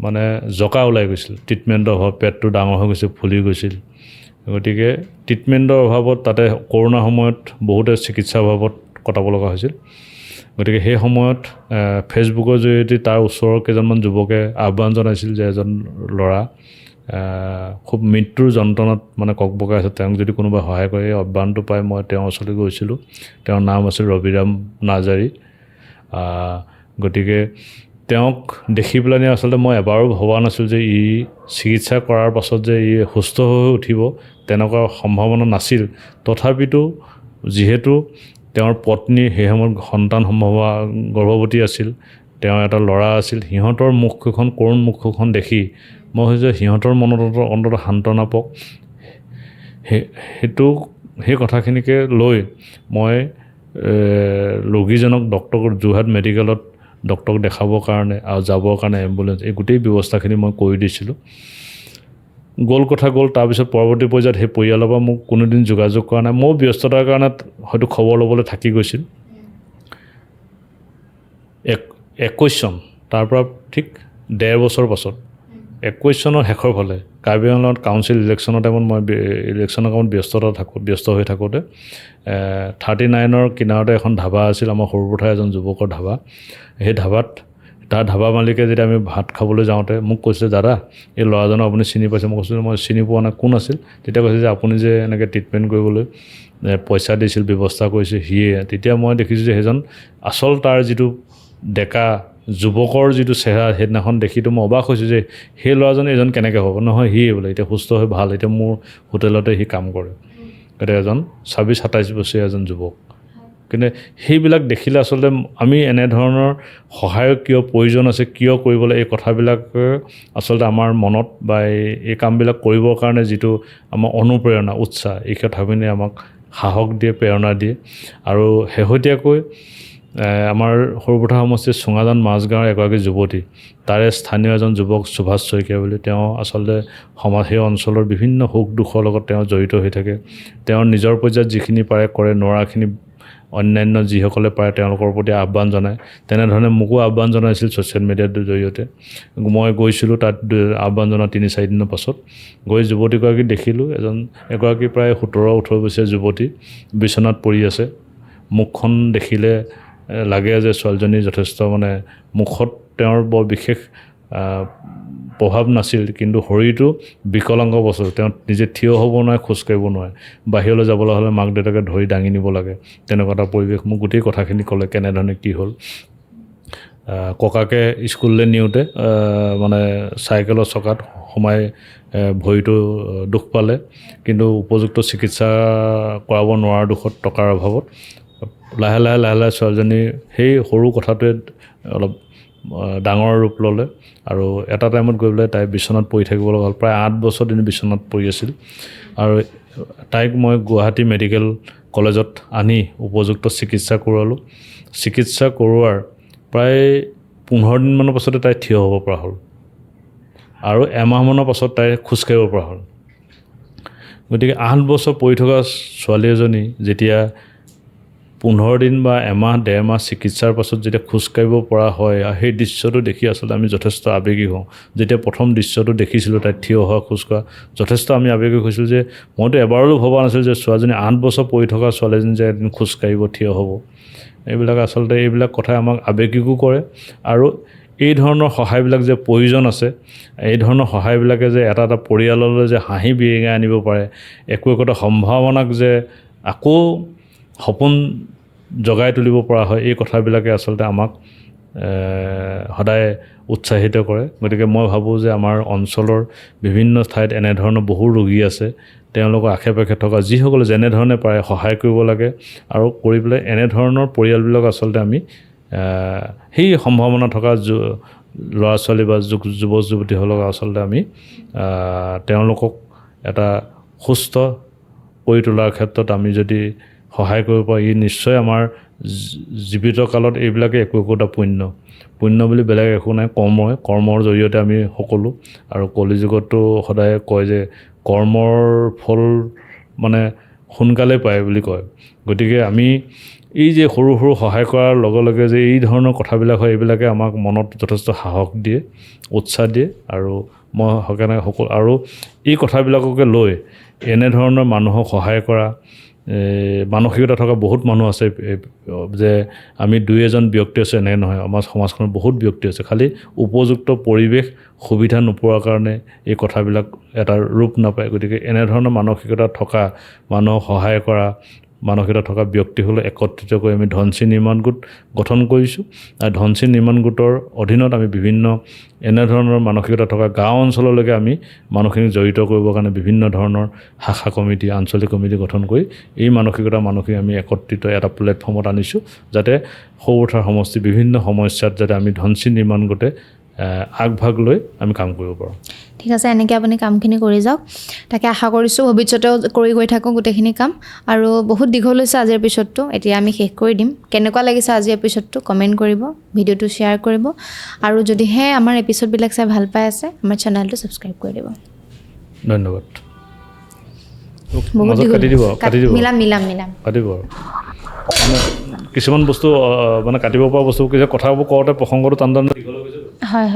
মানে জকা ওলাই গৈছিল ট্ৰিটমেণ্টৰ অভাৱ পেটটো ডাঙৰ হৈ গৈছিল ফুলি গৈছিল গতিকে ট্ৰিটমেণ্টৰ অভাৱত তাতে কৰোণা সময়ত বহুতে চিকিৎসাৰ অভাৱত কটাব লগা হৈছিল গতিকে সেই সময়ত ফেচবুকৰ জৰিয়তে তাৰ ওচৰৰ কেইজনমান যুৱকে আহ্বান জনাইছিল যে এজন ল'ৰা খুব মৃত্যুৰ যন্ত্ৰণাত মানে ককবকাই আছে তেওঁক যদি কোনোবাই সহায় কৰে এই আহ্বানটো পাই মই তেওঁৰ ওচৰলৈ গৈছিলোঁ তেওঁৰ নাম আছিল ৰবিৰাম নাৰ্জাৰী গতিকে তেওঁক দেখি পেলাই আচলতে মই এবাৰো ভবা নাছিলোঁ যে ই চিকিৎসা কৰাৰ পাছত যে ই সুস্থ হৈ উঠিব তেনেকুৱা সম্ভাৱনা নাছিল তথাপিতো যিহেতু তেওঁৰ পত্নী সেই সময়ত সন্তান সম্ভৱা গৰ্ভৱতী আছিল তেওঁ এটা ল'ৰা আছিল সিহঁতৰ মুখখন কৰুণ মুখখন দেখি মই ভাবিছোঁ সিহঁতৰ মনত অন্তত সান্তনা পাওক সেই কথাখিনিকে লৈ মই ৰোগীজনক যোৰহাট মেডিকেলত ডক্টৰক দেখাবৰ কাৰণে আৰু যাবৰ কাৰণে এম্বুলেঞ্চ এই গোটেই ব্যৱস্থাখিনি মই কৰি দিছিলোঁ গ'ল তাৰপিছত পৰৱৰ্তী পৰ্যায়ত সেই পৰিয়ালৰ পৰা মোক কোনোদিন যোগাযোগ কৰা নাই মই ব্যস্ততাৰ কাৰণে হয়তো খবৰ ল'বলৈ থাকি গৈছিল 21 চন তাৰ পৰা ঠিক 1.5 বছৰ পাছত 21 চনৰ শেষৰ ফালে কাৰ্বি আংলঙত কাউন্সিল ইলেকশ্যনৰ টাইমত মই ইলেকশ্যনৰ কামত ব্যস্ত হৈ থাকোঁতে 39ৰ কিনাৰতে এখন ধাবা আছিল আমাৰ সৰুপথাৰ এজন যুৱকৰ ধাবা সেই তাৰ ধাবা মালিকে যেতিয়া আমি ভাত খাবলৈ যাওঁতে মোক কৈছে দাদা এই ল'ৰাজনক আপুনি চিনি পাইছে মই কৈছোঁ মই চিনি পোৱা নাই কোন আছিল তেতিয়া কৈছে যে আপুনি যে এনেকৈ ট্ৰিটমেণ্ট কৰিবলৈ পইচা দিছিল ব্যৱস্থা কৰিছে সিয়ে তেতিয়া মই দেখিছোঁ যে সেইজন আচল তাৰ যিটো ডেকা যুৱকৰ যিটো চেহেৰা সেইদিনাখন দেখিতো মই অবাক হৈছোঁ যে সেই ল'ৰাজন এজন কেনেকৈ হ'ব নহয় সিয়ে বোলে এতিয়া সুস্থ হৈ ভাল এতিয়া মোৰ হোটেলতে সি কাম কৰে এতিয়া এজন 26-27 বছৰীয়া এজন যুৱক কিন্তু সেইবিলাক দেখিলে আচলতে আমি এনেধৰণৰ সহায়ক কিয় প্ৰয়োজন আছে কিয় কৰিবলৈ এই কথাবিলাক আচলতে আমাৰ মনত বা এই কামবিলাক কৰিবৰ কাৰণে যিটো আমাৰ অনুপ্ৰেৰণা উৎসাহ এই কথাখিনি আমাক সাহস দিয়ে প্ৰেৰণা দিয়ে আৰু শেহতীয়াকৈ আমাৰ সৰুপথাৰ সমষ্টিৰ চুঙাজান মাজগাঁৱৰ এগৰাকী যুৱতী তাৰে স্থানীয় এজন যুৱক সুভাষ শইকীয়া বুলি তেওঁ আচলতে সেই অঞ্চলৰ বিভিন্ন সুখ দুখৰ লগত তেওঁ জড়িত হৈ থাকে তেওঁৰ নিজৰ পৰ্যায়ত যিখিনি পাৰে কৰে নোৱাৰাখিনি অন্যান্য যিসকলে পাৰে তেওঁলোকৰ প্ৰতি আহ্বান জনায় তেনেধৰণে মোকো আহ্বান জনাইছিল ছ'চিয়েল মিডিয়াৰ জৰিয়তে মই গৈছিলোঁ তাত আহ্বান জনোৱা 3-4 দিনৰ পাছত গৈ যুৱতীগৰাকী দেখিলোঁ এগৰাকী প্ৰায় 17-18 বছৰীয়া যুৱতী বিচনাত পৰি আছে মুখখন দেখিলে লাগে যে ছোৱালীজনী যথেষ্ট মানে মুখত তেওঁৰ বৰ বিশেষ প্ৰভাৱ নাছিল কিন্তু শৰীৰটো বিকলাংগ বস্তু তেওঁ নিজে থিয় হ'ব নোৱাৰে খোজকাঢ়িব নোৱাৰে বাহিৰলৈ যাবলৈ হ'লে মাক দেউতাকে ধৰি দাঙি নিব লাগে তেনেকুৱা এটা পৰিৱেশ মোক গোটেই কথাখিনি ক'লে কেনেধৰণে কি হ'ল ককাকে স্কুললৈ নিওঁতে মানে চাইকেলৰ চকাত সোমাই ভৰিটো দুখ পালে কিন্তু উপযুক্ত চিকিৎসা কৰাব নোৱাৰাৰ দুখত টকাৰ অভাৱত লাহে লাহে ছোৱালীজনী সেই সৰু কথাটোৱে অলপ ডাঙৰ ৰূপ ল'লে আৰু এটা টাইমত গৈ পেলাই তাই বিচনাত পৰি থাকিব লগা হ'ল প্ৰায় 8 বছৰ দিন বিচনাত পৰি আছিল আৰু তাইক মই গুৱাহাটী মেডিকেল কলেজত আনি উপযুক্ত চিকিৎসা কৰোৱালোঁ চিকিৎসা কৰোৱাৰ প্ৰায় 15 দিনমানৰ পাছতে তাই থিয় হ'ব পৰা হ'ল আৰু এমাহমানৰ পাছত তাই খোজকাঢ়িব পৰা হ'ল গতিকে 8 বছৰ পৰি থকা ছোৱালী এজনী যেতিয়া 15 দিন বা এমাহ 1.5 মাহ চিকিৎসাৰ পাছত যেতিয়া খোজকাঢ়িব পৰা হয় সেই দৃশ্যটো দেখি আচলতে আমি যথেষ্ট আৱেগিক হওঁ যেতিয়া প্ৰথম দৃশ্যটো দেখিছিলোঁ তাই থিয় হোৱা খোজকঢ়া যথেষ্ট আমি আৱেগিক হৈছিলোঁ যে মইতো এবাৰো ভবা নাছিলোঁ যে ছোৱালীজনী 8 বছৰ পৰি থকা ছোৱালীজনী যে এদিন খোজকাঢ়িব থিয় হ'ব এইবিলাক কথাই আমাক আৱেগিকো কৰে আৰু এই ধৰণৰ সহায়বিলাক যে প্ৰয়োজন আছে এই ধৰণৰ সহায়বিলাকে যে এটা পৰিয়াললৈ যে হাঁহি বিৰিঙাই আনিব পাৰে একোটা সম্ভাৱনাক যে আকৌ সপোন জগাই তুলিব পৰা হয় এই কথাবিলাকে আচলতে আমাক সদায় উৎসাহিত কৰে গতিকে মই ভাবোঁ যে আমাৰ অঞ্চলৰ বিভিন্ন ঠাইত এনেধৰণৰ বহু ৰোগী আছে তেওঁলোকৰ আশে পাশে থকা যিসকলে যেনেধৰণে পাৰে সহায় কৰিব লাগে আৰু কৰি পেলাই এনেধৰণৰ পৰিয়ালবিলাক আচলতে আমি সেই সম্ভাৱনা থকা ল'ৰা ছোৱালী বা যুৱক যুৱতীসকলক আচলতে আমি তেওঁলোকক এটা সুস্থ কৰি তোলাৰ ক্ষেত্ৰত আমি যদি সহায় কৰিব পাৰোঁ ই নিশ্চয় আমাৰ জীৱিত কালত এইবিলাকে একোটা পুণ্য বুলি বেলেগ একো নাই কৰ্মৰ জৰিয়তে আমি সকলো আৰু কলি যুগতো সদায় কয় যে কৰ্মৰ ফল মানে সোনকালে পায় বুলি কয় গতিকে আমি এই যে সৰু সহায় কৰাৰ লগে লগে যে এই ধৰণৰ কথাবিলাক হয় এইবিলাকে আমাক মনত যথেষ্ট সাহস দিয়ে উৎসাহ দিয়ে আৰু মই সেইকাৰণে আৰু এই কথাবিলাককে লৈ এনেধৰণৰ মানুহক সহায় কৰা মানসিকতা থকা বহুত মানুহ আছে যে আমি 2-এজন ব্যক্তি আছে এনে নহয় আমাৰ সমাজখনত বহুত ব্যক্তি আছে খালি উপযুক্ত পৰিৱেশ সুবিধা নোপোৱাৰ কাৰণে এই কথাবিলাক এটা ৰূপ নাপায় গতিকে এনেধৰণৰ মানসিকতা থকা মানুহক সহায় কৰা মানসিকতা থকা ব্যক্তিসকলে একত্ৰিত কৰি আমি ধনশীল নিৰ্মাণ গোট গঠন কৰিছোঁ আৰু ধনশীল নিৰ্মাণ গোটৰ অধীনত আমি বিভিন্ন এনেধৰণৰ মানসিকতা থকা গাঁও অঞ্চললৈকে আমি মানুহখিনিক জড়িত কৰিবৰ কাৰণে বিভিন্ন ধৰণৰ শাখা কমিটি আঞ্চলিক কমিটি গঠন কৰি এই মানসিকতা মানুহখিনি আমি একত্ৰিত এটা প্লেটফৰ্মত আনিছোঁ যাতে সৰুঠাৰ সমষ্টি বিভিন্ন সমস্যাত যাতে আমি ধনশীল নিৰ্মাণ গোটে আগভাগ লৈ আমি কাম কৰিব পাৰোঁ ঠিক আছে এনেকৈ আপুনি কামখিনি কৰি যাওক তাকে আশা কৰিছোঁ ভৱিষ্যতেও কৰি গৈ থাকোঁ গোটেইখিনি কাম আৰু বহুত দীঘল হৈছে আজিৰ এপিছ'ডটো এতিয়া আমি শেষ কৰি দিম কেনেকুৱা লাগিছে আজিৰ এপিছ'ডটো কমেণ্ট কৰিব ভিডিঅ'টো শ্বেয়াৰ কৰিব আৰু যদিহে আমাৰ এপিছ'ডবিলাক চাই ভাল পাই আছে আমাৰ চেনেলটো ছাবস্ক্ৰাইব কৰি দিব ধন্যবাদ বহুত কাটি দিব মিলাম কাটিব মানে কিছুমান বস্তু মানে কাটিব পৰা বস্তু কথাবোৰ কওঁতে প্ৰসংগটো টান দীঘল হৈ গৈছে হয়